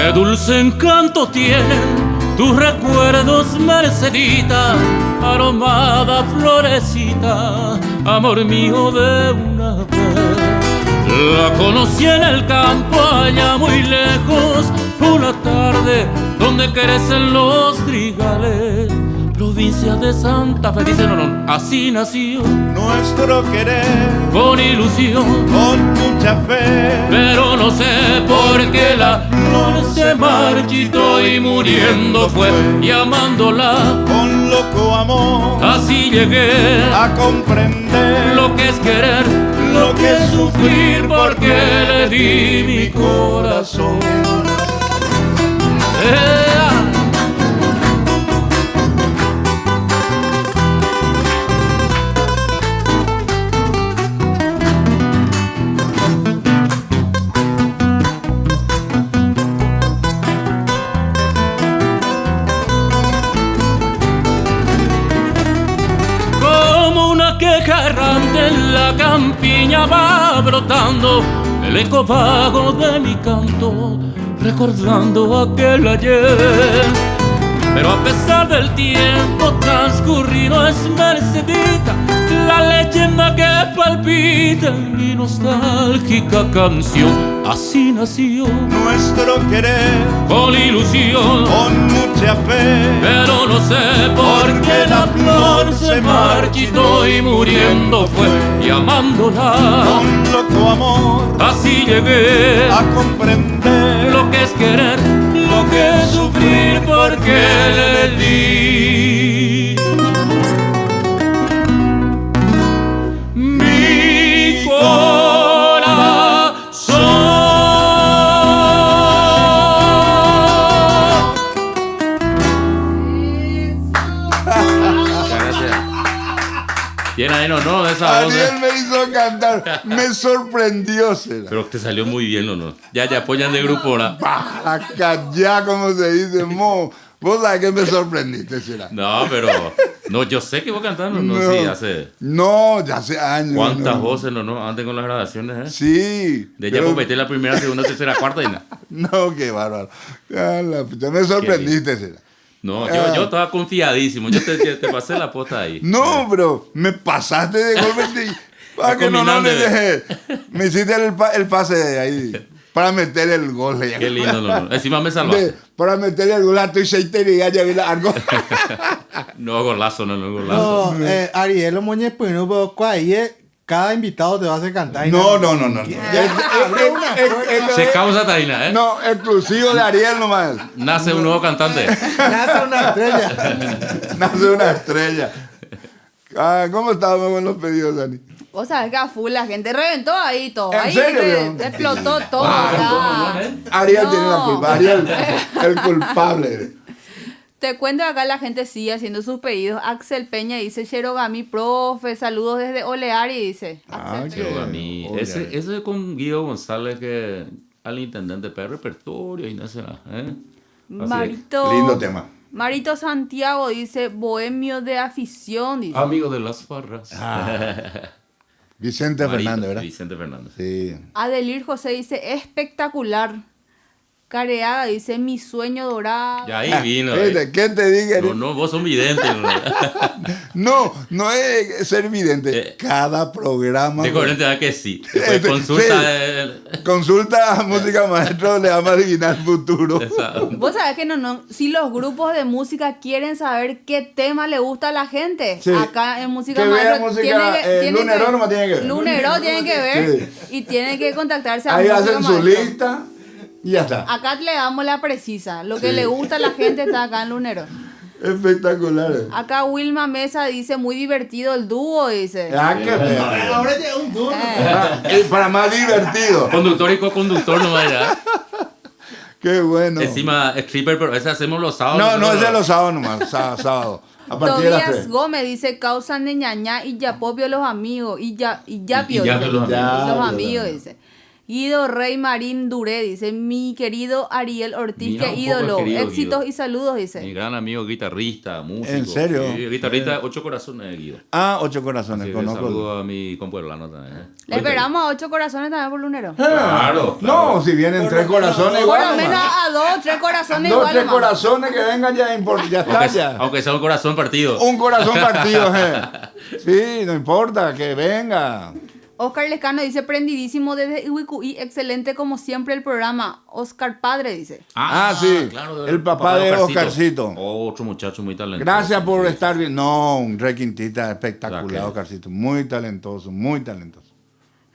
Qué dulce encanto tienen tus recuerdos, Mercedita, aromada florecita, amor mío de una vez. La conocí en el campo allá muy lejos, una tarde donde crecen los trigales, provincia de Santa Fe. Dice, no, así nació Nuestro querer con ilusión, con mucha fe. pero no sé por qué la flor se marchitó y muriendo fue, y amándola Con loco amor así llegué a comprender lo que es querer, lo que es sufrir, porque le di mi corazón. Como una queja errante en la campiña va brotando el eco vago de mi canto, recordando aquel ayer. Pero a pesar del tiempo transcurrido es Mercedita la leyenda que palpita en mi nostálgica canción. Así nació nuestro querer con ilusión, con mucha fe. pero no sé por qué la flor se marchitó y muriendo fue, y amándola Con loco amor así llegué a comprender lo que es querer, lo que es sufrir, porque le di mi corazón. Muchas gracias. Bien ahí, no, esa voz. Ariel me hizo cantar, me sorprendió, será. Pero te salió muy bien, ¿no? Ya apoyan de grupo, ¿no? Acá ya, como se dice, mo. Vos sabés que me sorprendiste, será. No, pero... No, yo sé que vos cantando, ¿no? Sí, hace... No, ya hace años. ¿Cuántas no. voces, no? Antes con las grabaciones, ¿eh? Sí. De ella meter la primera, segunda, tercera, cuarta y nada. No, qué bárbaro. Ah, ya me sorprendiste, será. No, yo estaba confiadísimo. Yo te pasé la posta ahí. No, bro, me pasaste de golpe. Para que no le dejé. Me hiciste el pase de ahí. Para meter el gol. Qué lindo, no. Encima me salvaste. Para meter el gol a tu y ya vi algo. No, golazo, no, golazo. No, Ariel, lo moñe, pues no, pero cada invitado te va a hacer cantar. No. Se causa taina, ¿eh? No, exclusivo de Ariel nomás. Nace un nuevo cantante. Nace una estrella. Nace una estrella. Ah, ¿cómo estábamos con los pedidos, Dani? Vos sabés que a full la gente reventó ahí todo. ¿En Ahí serio, viejo? explotó todo. Ariel No. tiene la culpa. Ariel, el culpable. Te cuento que acá la gente sigue haciendo sus pedidos. Axel Peña dice, Sherogami, profe, saludos desde Oleari, dice. Ah, Axel qué Peña. A mí, Oye. ese con Guido González, que al intendente para repertorio y no sé, ¿eh? Marito, Lindo tema. Marito Santiago dice, bohemio de afición, dice. Amigo de las farras. Vicente Marito, Fernández, ¿verdad? Vicente Fernández. Sí. Adelir José dice, espectacular. Careaga dice, mi sueño dorado. Ya ahí vino. Fíjate, ¿qué te diga? No, vos sos vidente. No es ser vidente. Cada programa. De corriente que sí. Después consulta. Consulta a Música Maestro, le vamos a adivinar el futuro. Vos sabés que si los grupos de música quieren saber qué tema le gusta a la gente, Sí. acá en Música Que vea Maestro música, Lunero nomás tiene que ver. Lunero tienen que ver Sí. y tienen que contactarse a Ahí Música hacen su Maestro. lista y ya está. Acá le damos la precisa. Lo que le gusta a la gente está acá en Lunero. Espectacular. Acá Wilma Mesa dice, muy divertido el dúo, dice. Ah, qué feo. Ahora llega un duro. Para más divertido. Conductor y co-conductor no vaya. Qué bueno. Encima, stripper, pero ese hacemos los sábados. No, es de los sábados nomás. Sábado. A partir de las Tobías 3. Gómez dice, causan de ñañá y yapopio los amigos. Y yapio, Y yapio dice. los amigos. Los Ya, amigos, ya. dice. Guido Rey Marín Duré dice, mi querido Ariel Ortiz, Mira, qué un poco ídolo, el querido éxitos Guido. y saludos, Mi dice. gran amigo guitarrista, músico. ¿En serio? Sí, guitarrista, 8 corazones de Guido. Ah, 8 corazones, Así que conozco. saludo a mi compueblano también. Le esperamos a 8 corazones también por lunero. Claro, No, si vienen 3 corazones Por igual. lo menos nomás. a 2, 3 corazones 2, igual. 3 nomás. corazones que vengan ya, ya está ya. Aunque sea un corazón partido. Un corazón partido, Sí, no importa, que venga. Oscar Lescano dice, prendidísimo desde Iwicuí, excelente como siempre el programa. Oscar Padre dice. Ah, sí, el papá de Oscarcito. Otro muchacho muy talentoso. Gracias por Sí. estar bien. No, un requintista espectacular, Claro. Oscarcito. Muy talentoso, muy talentoso.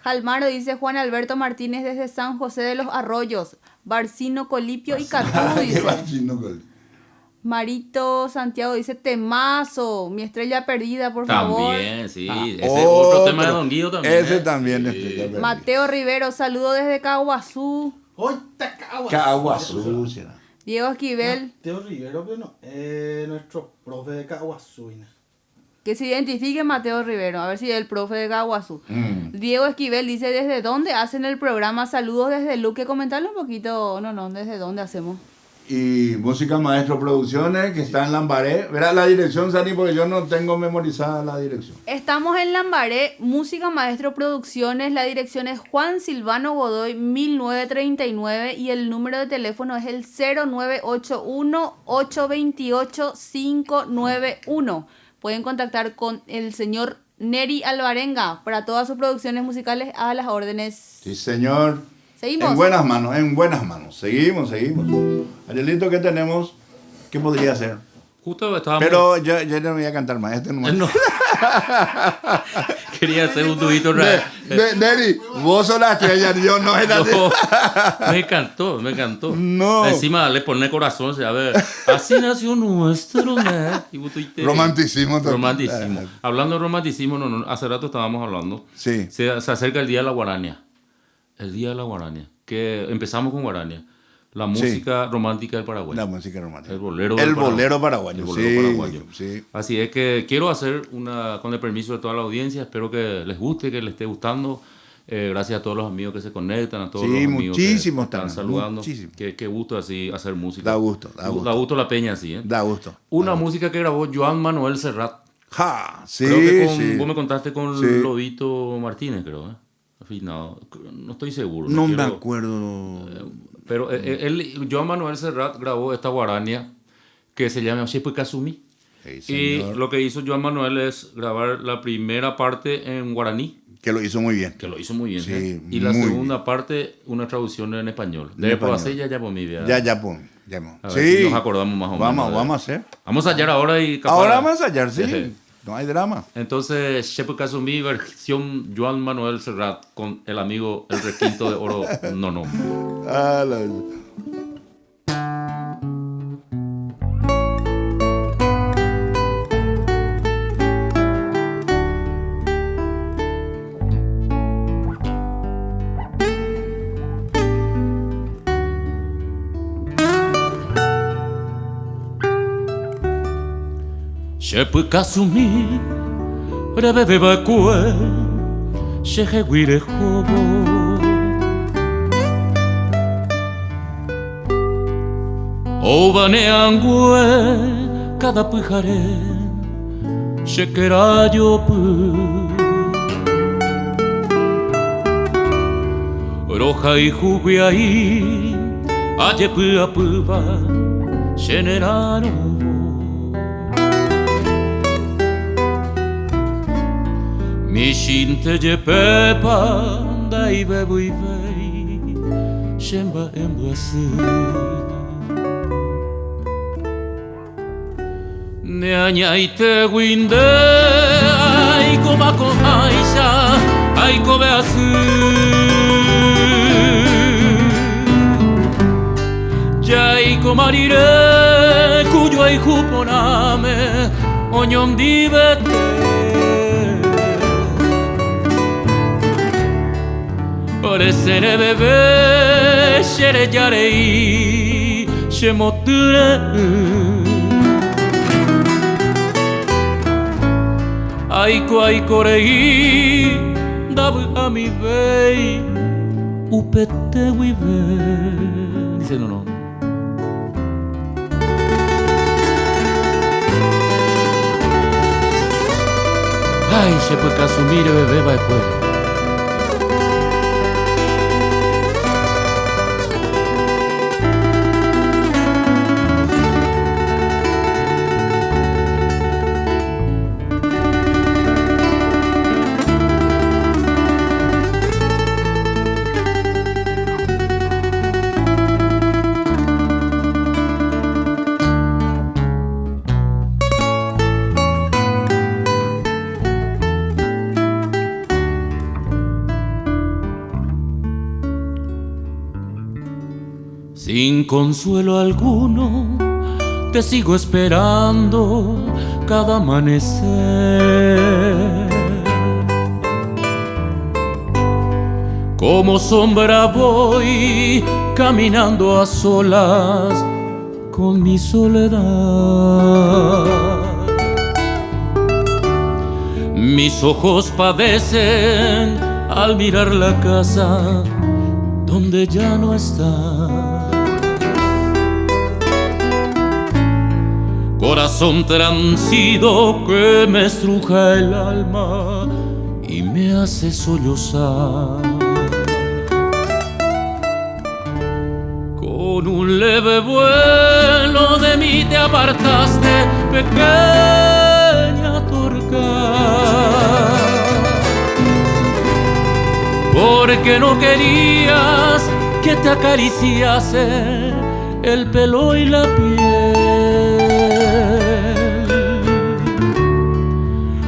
Jalmaro dice, Juan Alberto Martínez desde San José de los Arroyos. Barcino, Colipio y Catú, dice. Marito Santiago dice, temazo, mi estrella perdida, por favor. También, sí. Ese otro tema de Don Guido también. Ese también. Sí. Mateo Rivero, saludo desde Caguazú. ¡Hoy te cago! Agua sucia. Diego Esquivel, Mateo Rivero, pero no, nuestro profe de Caguazú. que se identifique Mateo Rivero, a ver si es el profe de Caguazú. Diego Esquivel dice, ¿desde dónde hacen el programa? Saludos desde Luque. Comentarle un poquito, no, ¿desde dónde hacemos? Y Música Maestro Producciones, que está en Lambaré. Verá la dirección, Sani, porque yo no tengo memorizada la dirección. Estamos en Lambaré, Música Maestro Producciones, la dirección es Juan Silvano Godoy 1939 y el número de teléfono es el 0981-828-591. Pueden contactar con el señor Neri Alvarenga para todas sus producciones musicales a las órdenes. Sí, señor. Seguimos. En buenas manos, en buenas manos. Seguimos. Arielito, ¿qué tenemos? ¿Qué podría hacer? Justo estábamos... Pero yo no voy a cantar más. Este no. No. Quería hacer un tubito Neri, vos sos la estrella, yo no era. No, me encantó. No. Encima le pone corazón, a ver, así nació nuestro y vos tuviste- Romanticismo. Romanticismo. Hablando de romanticismo, hace rato estábamos hablando. Sí. Se acerca el Día de la Guarania. El Día de la Guarania. Que empezamos con Guarania. La música romántica del Paraguay. La música romántica. El bolero El del bolero paraguayo. El bolero Sí, paraguayo. sí. Así es que quiero hacer una, con el permiso de toda la audiencia, espero que les guste, que les esté gustando. Gracias a todos los amigos que se conectan, a todos Sí, los amigos que muchísimos están también, saludando. muchísimos. Qué gusto así hacer música. Da gusto. Da gusto la peña así, ¿eh? Da gusto. Una música que grabó Joan Manuel Serrat. Ja, sí, Creo que sí. vos me contaste con Sí. Lobito Martínez, creo, ¿eh? En fin, no estoy seguro. No me quiero- acuerdo. Pero Joan Manuel Serrat grabó esta guarania que se llama Shepu Kasumi. Sí, Y señor. lo que hizo Joan Manuel es grabar la primera parte en guaraní, Que lo hizo muy bien. que lo hizo muy bien. Sí, ¿eh? Y la muy segunda parte, una traducción en español. En De español. hacer ya por mi vida. Ya, pues. Ya, A ver si nos acordamos más o menos. Vamos a hacer. Vamos a hallar ahora y capaz- Ahora vamos a hallar, sí. Ejé. No hay drama. Entonces, Shepu Kasumi, versión Joan Manuel Serrat con el amigo El Requinto de Oro Nono. Ah, la- Shepu Kasumi, rebebe bakue, shehe wire hobo. Ovane angue, cada pujare, shekera yopu. Roja y juguiai, ayepu apuba, sheneraron. Mi shinte je pepa dai bebui vei shemba embasu ne añaite winde ai koma ko aisha ai ko beasu jai ko marire cuyo ai juponame oñom divete Oresere bebe shere yarei shemoture Aiko rei dabu ami vei upete wibe. Dice no. Ay, se puede asumir bebé va después. Sin consuelo alguno, te sigo esperando cada amanecer. Como sombra voy caminando a solas con mi soledad. Mis ojos padecen al mirar la casa donde ya no está. Corazón transido que me estruja el alma y me hace sollozar. Con un leve vuelo de mí te apartaste, pequeña torca, porque no querías que te acariciase el pelo y la piel.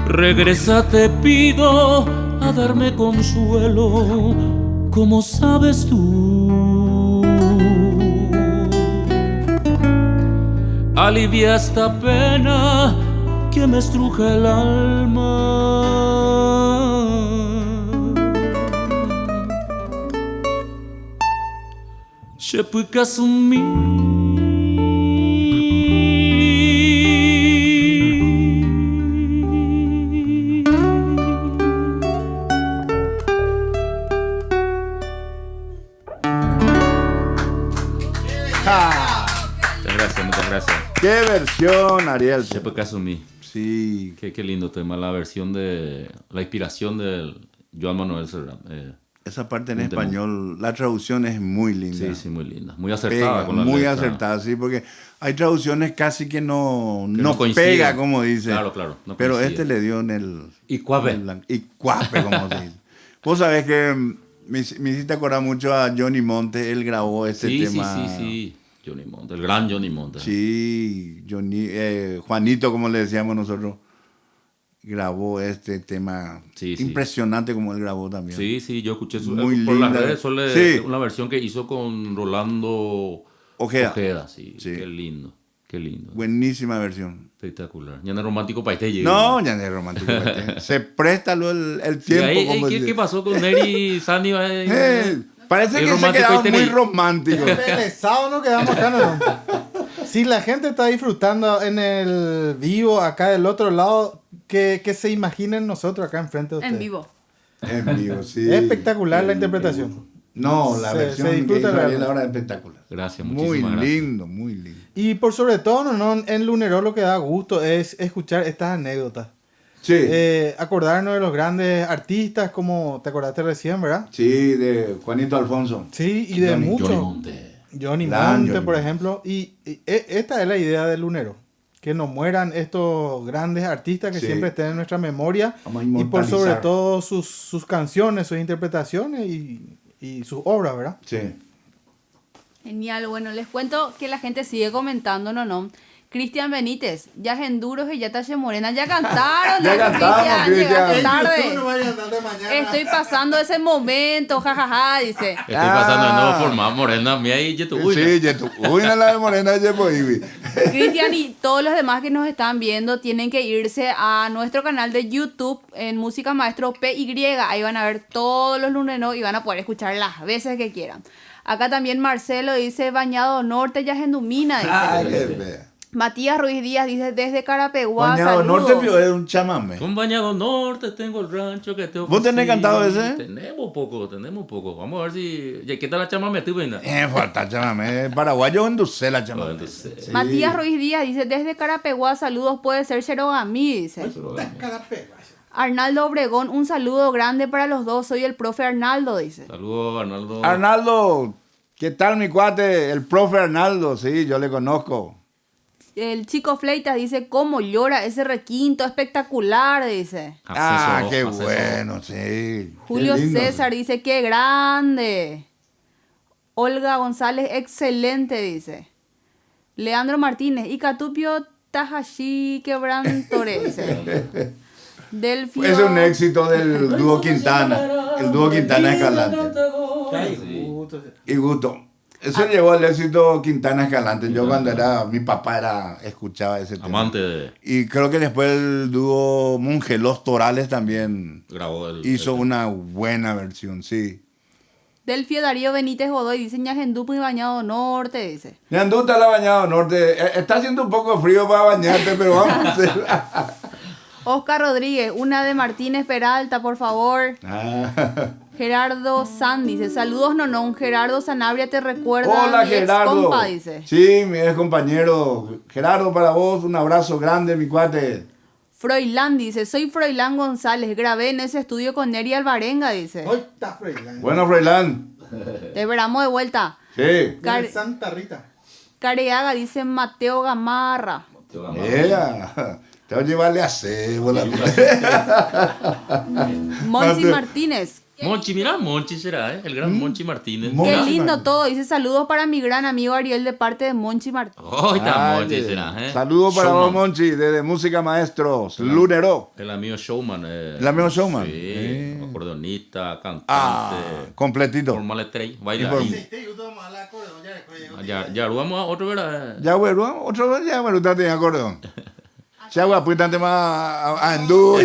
Regresa, te pido, a darme consuelo, como sabes tú. Alivia esta pena que me estruja el alma. Je peux qu'assumir. Muchas gracias. ¡Qué versión, Ariel! Je peux qu'assumir. Sí. Qué lindo tema, la versión de la inspiración de Joan Manuel Serrat. Esa parte en un tema. español, la traducción es muy linda. Sí, sí, muy linda. Muy acertada con la muy letra. acertada, sí, porque hay traducciones casi que no coinciden. pega, como dice. Claro. No pero coincide. este le dio en el... Y cuape. en el blanco. Y cuape, como se dice. Vos sabés que me hiciste acordar mucho a Johnny Montes, él grabó este tema. Sí. Johnny Montes, el gran Johnny Montes. Sí, Juanito, como le decíamos nosotros, grabó este tema. Sí. Impresionante como él grabó también. Sí, yo escuché Muy por las linda. redes Sí. una versión que hizo con Rolando Ojeda. sí. Sí. Qué lindo. Buenísima versión. Espectacular. Ya no es romántico para este No, ya no es romántico. Se presta el tiempo. ¿Qué pasó con Neri y Sandy? Parece Es que se romántico quedaron y muy tenis. románticos. Embelesados nos quedamos acá, ¿no? Si la gente está disfrutando en el vivo, acá del otro lado, que se imaginen nosotros acá enfrente de ustedes. En vivo. En vivo, sí. Es espectacular la interpretación. No, la Se versión que disfruta hizo Ariel realmente. ahora es espectacular. Gracias, Muy muchísimas gracias. lindo, muy lindo. Y por sobre todo, no, en Lunero lo que da gusto es escuchar estas anécdotas. Sí, Acordarnos de los grandes artistas, como te acordaste recién, ¿verdad? sí, de Juanito Alfonso. Sí, y de Johnny muchos. Johnny Gran Monte, Johnny. por ejemplo. Y esta es la idea del Lunero. Que no mueran estos grandes artistas que Sí. siempre estén en nuestra memoria. Vamos a Y por inmortalizar. sobre todo sus canciones, sus interpretaciones y sus obras, ¿verdad? Sí. Genial, bueno, les cuento que la gente sigue comentando, no. Cristian Benítez, ya Enduros y ya Tache Morena, ya cantaron. Ya cantamos, Cristian. Llegaste En tarde. Estoy pasando ese momento, jajaja, dice. Estoy pasando de nuevo forma morena mía y yo Sí, uy, no la de Morena, ya voy. Cristian y todos los demás que nos están viendo tienen que irse a nuestro canal de YouTube en Música Maestro PY. Ahí van a ver todos los lunes y van a poder escuchar las veces que quieran. Acá también Marcelo dice Bañado Norte, ya Gendumina. Dice. Ah, qué fea. Matías Ruiz Díaz dice desde Carapeguá, Bañado saludos. Norte Pío, es un chamame. Con Bañado Norte tengo el rancho que te ofrecí. ¿Vos tenés cantado ese? Tenemos poco. Vamos a ver si... ¿Qué tal la chamame tú, venga? Falta chamame. Paraguayo endulcé la chamame. Endulcé. Sí. Matías Ruiz Díaz dice desde Carapeguá, saludos, puede ser Cherogami, dice. Arnaldo Obregón, un saludo grande para los dos, soy el profe Arnaldo, dice. Saludos, Arnaldo. Arnaldo, ¿qué tal mi cuate? El profe Arnaldo, sí, yo le conozco. El Chico Fleitas dice, ¿cómo llora ese requinto? Espectacular, dice. Qué Acceso. bueno, sí. Julio Qué lindo. César dice, qué grande. Olga González, excelente, dice. Leandro Martínez, Icatupio Tajashi Quebrantore, dice. Delfio... Es un éxito del dúo Quintana. El dúo Quintana Escalante. Y Gusto. Eso llevó al éxito Quintana Escalante. Yo cuando era, mi papá escuchaba ese tema. Amante de... Y creo que después el dúo Monje Los Torales también Grabó el... hizo una buena versión, sí. Delfio Darío Benítez Godoy dice, Ñajendupo y Bañado Norte, dice. Ñanduta la Bañado Norte. Está haciendo un poco frío para bañarte, pero vamos a hacer. Oscar Rodríguez, una de Martínez Peralta, por favor. Gerardo San dice, saludos Nonón, Gerardo Sanabria te recuerda. Hola mi ex Gerardo. compa, dice. Sí, mi ex compañero. Gerardo, para vos, un abrazo grande, mi cuate. Froilán dice, soy Froilán González, grabé en ese estudio con Neri Alvarenga, dice. Hoy está Froilán. Bueno, Froilán. Te veramos de vuelta. Sí. Car- Santa Rita. Careaga dice Mateo Gamarra. Ella. Te voy a llevarle a cebola. Monchi Mateo. Martínez. Monchi, mira, Monchi será, ¿eh? El gran Monchi Martínez. Monchi. Qué Monchi lindo Martínez. todo. Dice saludos para mi gran amigo Ariel de parte de Monchi Martínez. Oh, está Ay, Monchi será, ¿eh? Saludos para Showman. vos, Monchi, desde Música Maestros, Lunero. El amigo Showman. El amigo Showman. Sí, acordeonista, cantante. Completito. Formal estrella, bailarín. Ya vamos a otro, ¿verdad? Ya, bueno, otro día, bueno, usted tiene acordeón. Ya, bueno, pues tanto más a andú.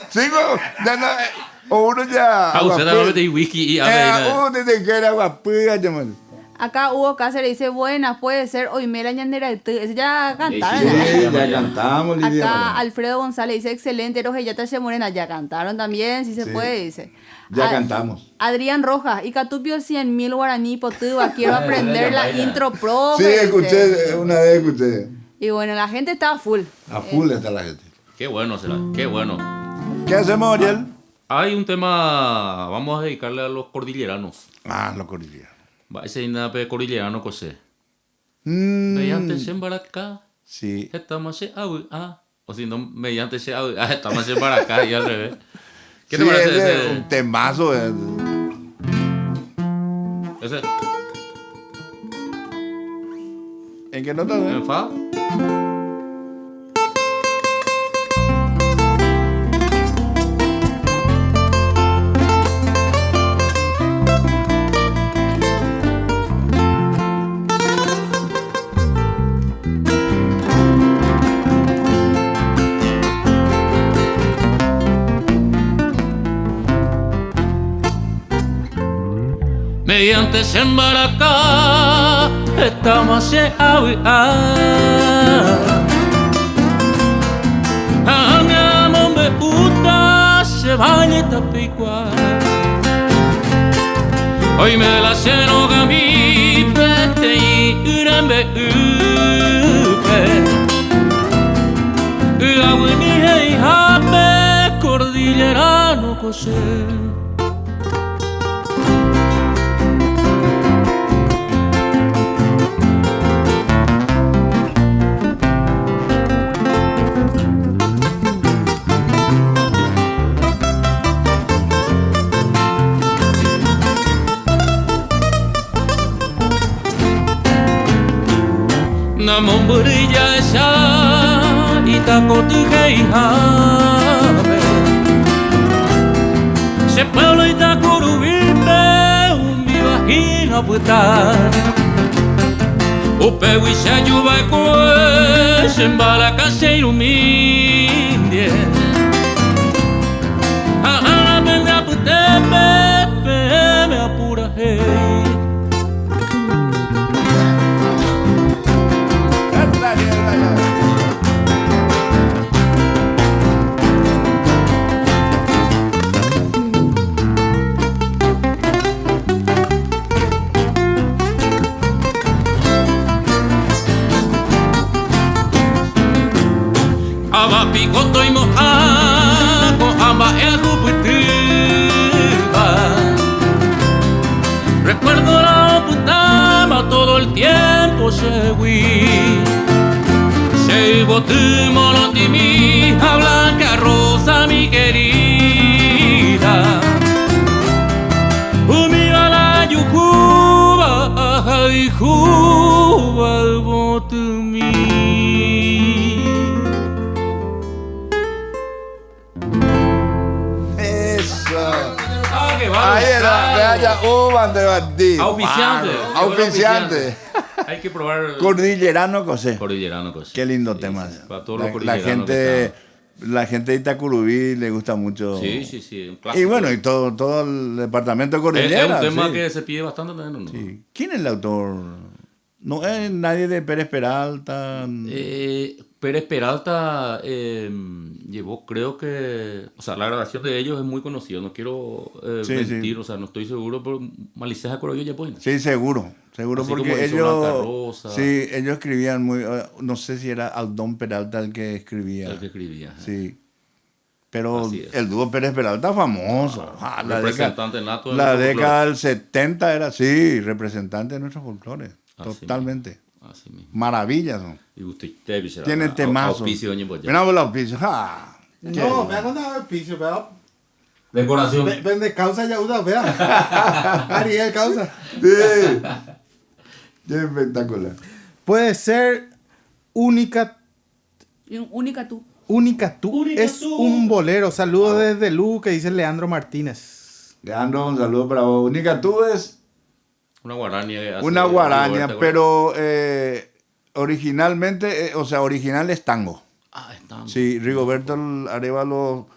Sigo, ya no, o uno ya. Ah, usted no mete whisky y Uno te queda guapuya, chaval. Acá Hugo Cáceres dice, buenas, puede ser Oimela Ñandera. Ese ya cantaron. Sí, ya. Ya cantamos, Lidia. Acá Alfredo González dice, excelente, Rojellata Morena. Ya cantaron también, si se Sí. puede, dice. Ya cantamos. Adrián Rojas, Icatupio 100.000 guaraní potuba, quiero aprender la intro pro. Sí, escuché, una vez escuché. Y bueno, la gente está full. A full está la gente. Qué bueno será, qué bueno. ¿Qué hacemos, Ariel? Hay un tema, vamos a dedicarle a los cordilleranos. Lo cordillera. Va ese inape cordillerano cosé. Mediante se embaracá, Sí. estamos se o si no, mediante se estamos en Baracá y al revés. ¿Qué Sí, te parece ese es ese? un temazo. Ese, ¿En qué nota? ¿en fa? Mediante se embaracá, estamos se Amiamo me puta se baile tapicua. Hoy me la ceno gami pete y urembe upe. Agüini hei hape cordillerano cosé. Namon brilla esa Itacotije y jave Se pueblo Itacorubimbe un mi vagina putar Upe wisha yuba kue Sembala kase ilumindie Ahana venga putepe me apura hey Daniel. Aba picoto y mojaco, amba el cupitiba. Recuerdo la putama todo el tiempo seguí. Se botumo lo de mi blanca rosa mi querida. Umia la yucuba y juba el botumi. Ahí era, de allá, de bandido. Auspiciante. Auspiciante. Hay que probar. Cordillerano Cosé. Cordillerano Cosé. Qué lindo Sí, tema. sí, para todos los La cordilleranos que gente, la gente de Itacurubí le gusta mucho. Sí, sí, sí. Un clásico. Y bueno, y todo el departamento de Es Cordillera. un tema sí. que se pide bastante también, ¿no? Sí. ¿Quién es el autor? No es nadie de Pérez Peralta. Pérez Peralta llevó, creo que, o sea, la grabación de ellos es muy conocida, no quiero Sí, mentir, sí. o sea, no estoy seguro, pero Maliceja Corollo ya puede. Sí, seguro Así como porque hizo Blanca ellos, Rosa. sí, ellos escribían muy, no sé si era Aldón Peralta el que escribía. El que escribía. ajá. Sí. Pero Así es. el dúo Pérez Peralta famoso. Representante nato del la nuestro década del 70 era, sí, representante de nuestros folclores. Así Totalmente. mismo, así mismo. Maravillas son. Y usted debe ser. Tiene temazos. Auspicio de Ñemboyá. Mira por los auspicios. ¡Ah! No, me ha contado el piso, pero. Decoración. Vende causa ya usa, vea. Ariel causa. Sí. Qué espectacular. Puede ser única. Única tú. Única tú. Es un bolero. Saludos desde Lu, que dice Leandro Martínez. Leandro, un saludo para vos. Única tú es Una guaraña. una guaraña, pero originalmente, o sea, original es tango. Ah, está. Sí, Rigoberto Arevalo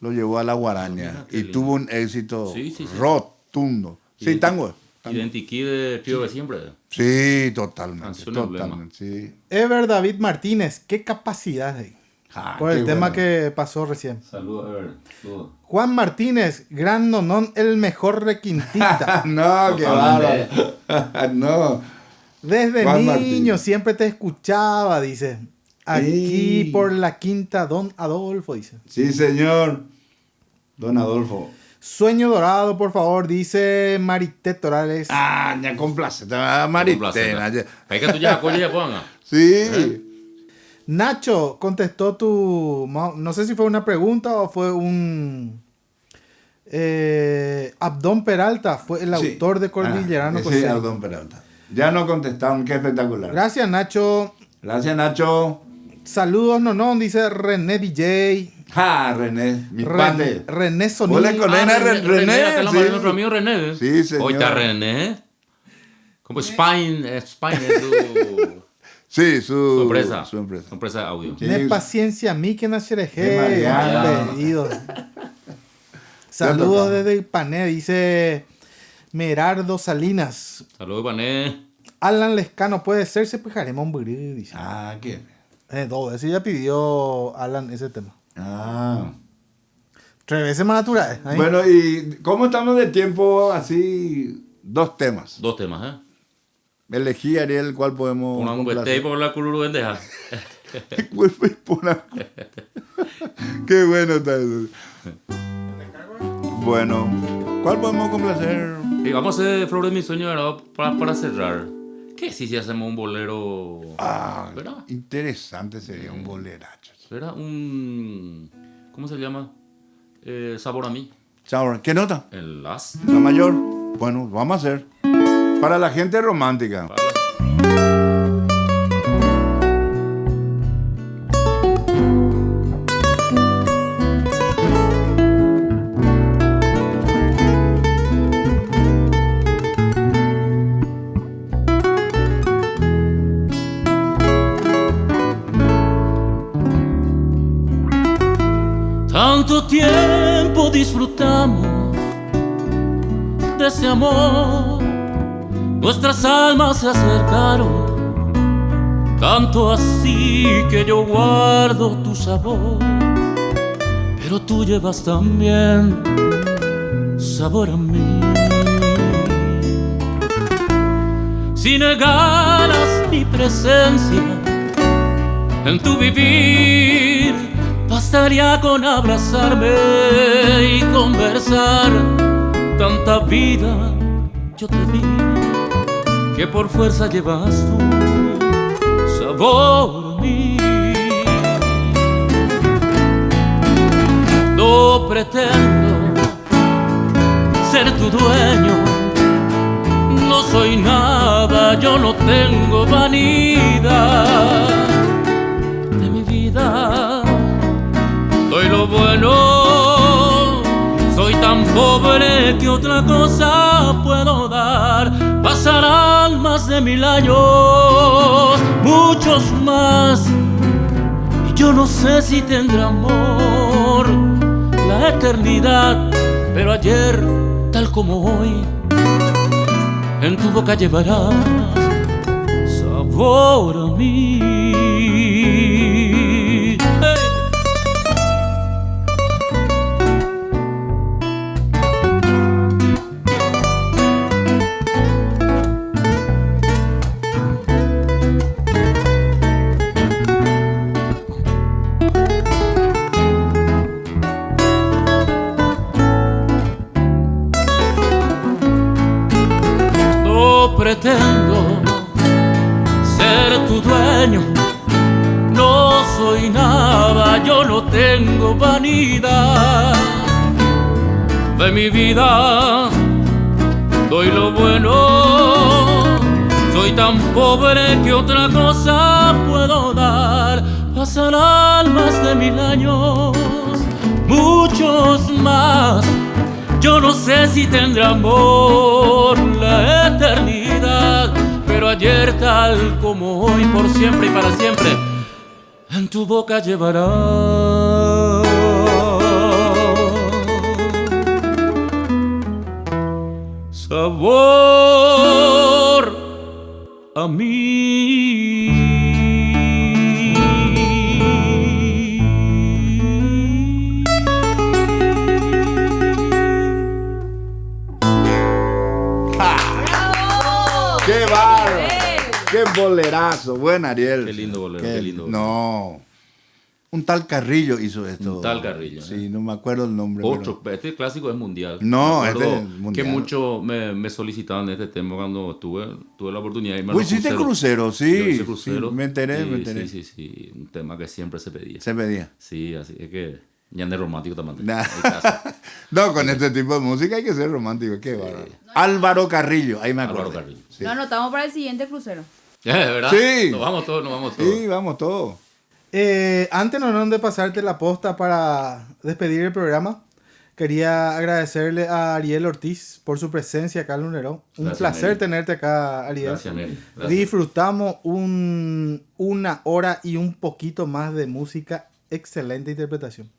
lo llevó a la guaraña mira qué y lindo. tuvo un éxito Sí, sí, sí. rotundo. Sí, tango. Tango. Identiquí de Tío de siempre. Sí, totalmente. Canción emblema. Totalmente, sí. Ever David Martínez, qué capacidad hay. Ah, Por el qué tema bueno. que pasó recién. Saludos, Ever. Saludos. Juan Martínez, gran nonón, el mejor requintista. No, qué bárbaro. No. Desde Juan niño Martínez. siempre te escuchaba, dice. Aquí Sí. por la quinta, Don Adolfo, dice. Sí, señor. Don Adolfo. Sueño dorado, por favor, dice Marité Torales. Ah, ya complace. Maritena. ya. Hay que tú ya coño ya ponga. Sí. Nacho contestó tu... No sé si fue una pregunta o fue un... Abdón Peralta fue el Sí. autor de Cordillerano. Sí, Cosé. Abdón Peralta. Ya no contestaron. Qué espectacular. Gracias, Nacho. Gracias, Nacho. Saludos, nonón, dice René DJ. Ah, René, mi padre. René Sonido. Ole con René, René, acá la sí. madre de nuestro amigo René. ¿eh? Sí, señor. Hoy está René. Como Spine es su Sí, su empresa. Su empresa. Su empresa de audio. Sí. Ne paciencia a mí que Qué nacereje. Mariana. Pedido. Saludos Ya desde Pané, dice Merardo Salinas. Saludos, Pané. Alan Lescano, puede ser, se pejaremos un burrito, dice. Ah, ¿qué? Todo, ese ya pidió Alan ese tema. Ah. 3 veces más naturales. ¿eh? Bueno, ¿y cómo estamos de tiempo así? 2 temas. 2 temas, ¿eh? Elegí, Ariel, cuál podemos Una complacer. muerte por la cururu bendeja. Qué bueno está eso. Bueno, ¿cuál podemos complacer? Y vamos a hacer Flor de mi sueño, ¿verdad? Para cerrar. ¿Qué si hacemos un bolero? Ah, ¿Verdad? interesante sería un boleracho. ¿Verdad? Un... ¿Cómo se llama? Sabor a mí. Sabor, ¿qué nota? El las. La mayor. Bueno, vamos a hacer. Para la gente romántica. Tanto tiempo disfrutamos de ese amor, nuestras almas se acercaron, tanto así que yo guardo tu sabor, pero tú llevas también sabor a mí. Si negaras mi presencia en tu vivir, bastaría con abrazarme y conversar. Tanta vida yo te di que por fuerza llevas tu sabor a mí. No pretendo ser tu dueño, no soy nada, yo no tengo vanidad de mi vida. Doy lo bueno, soy tan pobre que otra cosa puedo dar. Pasarán más de 1000 años, muchos más, y yo no sé si tendrá amor la eternidad, pero ayer, tal como hoy, en tu boca llevarás sabor a mí. Hey. Pretendo ser tu dueño, no soy nada, yo no tengo vanidad de mi vida. Doy lo bueno, soy tan pobre que otra cosa puedo dar. Pasarán más de 1000 años, muchos más, yo no sé si tendrá amor la eternidad, pero ayer tal como hoy, por siempre y para siempre, en tu boca llevarás sabor a mí. ¡Qué bárbaro! ¡Qué bolerazo! Buen Ariel. Qué lindo bolero, qué lindo. No. Un tal Carrillo hizo esto. Un tal Carrillo. Sí, no me acuerdo el nombre. Otro, este clásico es mundial. No, me acuerdo este es mundial. que mucho me solicitaban este tema cuando tuve la oportunidad de irme a Uy, los hiciste crucero, Yo sí. hice crucero. Sí, me enteré, Sí, me enteré. Sí. Un tema que siempre se pedía. Se pedía. Sí, así es que ya de romántico también. Nah. Hay caso. No, con este tipo de música hay que ser romántico. Qué bárbaro. Álvaro Carrillo, ahí me acuerdo. Álvaro Carrillo. Sí. Lo anotamos para el siguiente crucero. ¿Verdad? Sí. Nos vamos todos. Sí, vamos todos. Antes no de pasarte la posta para despedir el programa, quería agradecerle a Ariel Ortiz por su presencia acá en Lunero. Un Gracias, placer Neri. tenerte acá, Ariel. Gracias, Neri. Gracias. Disfrutamos una hora y un poquito más de música, excelente interpretación.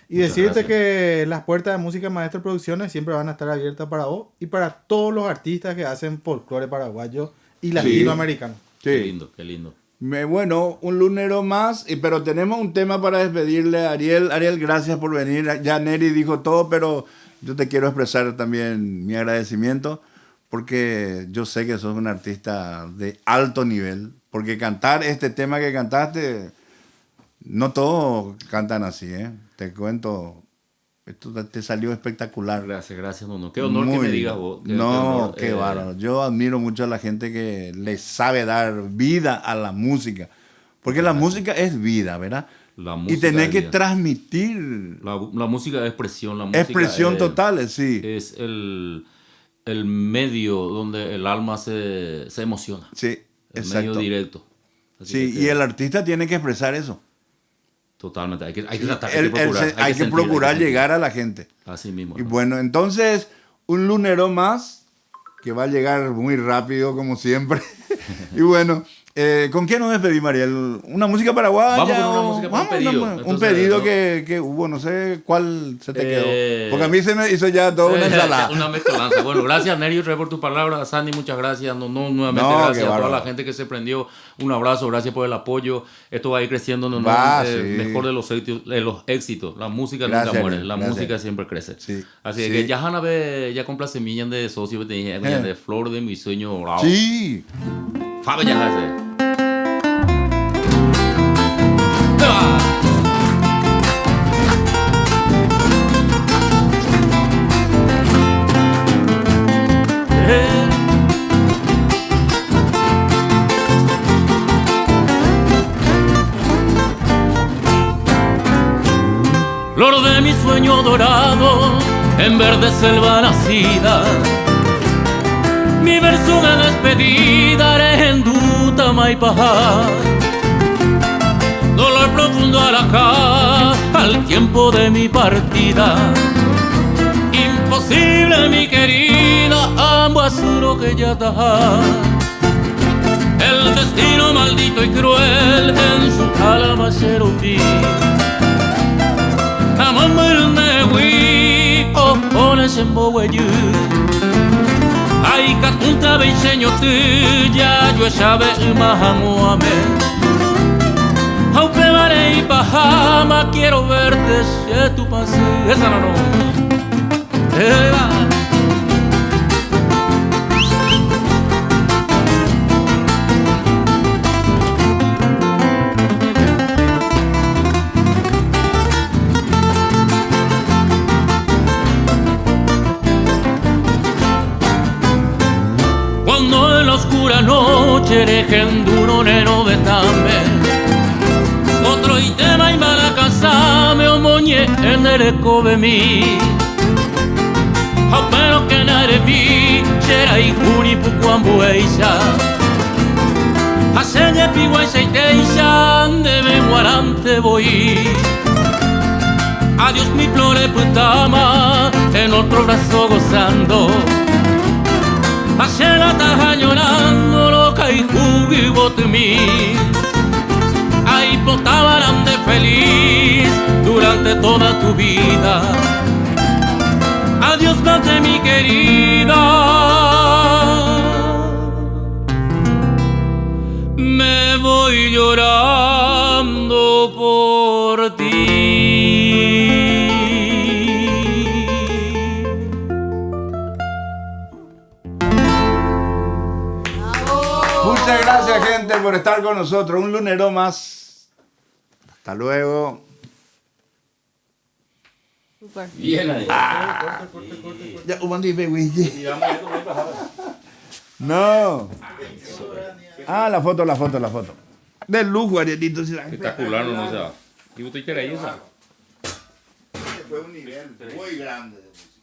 Y Muchas decirte gracias. que las puertas de Música Maestro Producciones siempre van a estar abiertas para vos y para todos los artistas que hacen folclore paraguayo y latinoamericano. Qué Sí. lindo, qué lindo. Bueno, un lunero más, pero tenemos un tema para despedirle a Ariel. Ariel, gracias por venir. Ya Neri dijo todo, pero yo te quiero expresar también mi agradecimiento porque yo sé que sos un artista de alto nivel, porque cantar este tema que cantaste, no todos cantan así, ¿eh? Te cuento, esto te salió espectacular. Gracias, Nono. Qué honor Muy que me bien. digas vos. No, qué honor. bárbaro. Yo admiro mucho a la gente que le sabe dar vida a la música. Porque la música es vida, ¿verdad? La Y música tener es que vida. transmitir La música es expresión. La música expresión total, sí. Es el medio donde el alma se emociona. Sí, El exacto. medio directo. Así Sí, que y el artista tiene que expresar eso. Totalmente. Hay que tratar, Hay que sentir, procurar sentir. llegar a la gente. Así mismo. Y hermano. bueno, entonces, un lunero más que va a llegar muy rápido, como siempre. Y bueno, ¿con qué nos despedimos, Ariel? ¿Una música paraguaya? Vamos con una o- música para un vamos, pedido. un Entonces, pedido ¿no? que hubo, no sé cuál se te quedó. Eh, Porque a mí se me hizo ya toda una ensalada. Una mezcolanza. Bueno, gracias, Neri, otra vez por tu palabra. Sandy, muchas gracias. No, nuevamente No, gracias qué a toda bárbaro. la gente que se prendió. Un abrazo, gracias por el apoyo. Esto va a ir creciendo. Va, sí. Mejor de los éxitos. La música Gracias, nunca muere. Neri, La gracias. música siempre crece. Sí, Así sí. que ya Hanna ve, ya compra semillas de socio, te dije, de flor de mi sueño dorado. Sí. Fabe ya hace. flor de mi sueño dorado, en verde selva nacida. Mi verso de despedida haré en duta maipaja. Dolor profundo al acá, al tiempo de mi partida. Imposible, mi querida, ambas lo que ya está. El destino maldito y cruel en su alma cherubí. Amamurne wi, oh, pones en boweyu. Ay, catunta beiseño tuya, yo sabe mahamuame. Aunque vale y pajama, quiero verte si tu pase. Esa no. Eva. Cuando en la oscura noche dejen duro neno betame, otro y tema y mala casa me omoñe en el cobe mi. Pero que nare mi, chera y juni pucuambu eisa. Haseñe pigua y seiteisa, de guarante voy. Adiós mi flore putama, en otro brazo gozando. Hacia la taja llorando, loca y jugi botumi. Ahí potaban de feliz durante toda tu vida. Adiós, date mi querida. Me voy llorando por ti. Muchas gracias, gente, por estar con nosotros. Un lunero más. Hasta luego. Súper. Bien ahí. Ya, no. Ah, la foto. De lujo, Arielito. Espectacular, no se va. ¿Y usted quiere ir esa? Fue un nivel muy grande de música.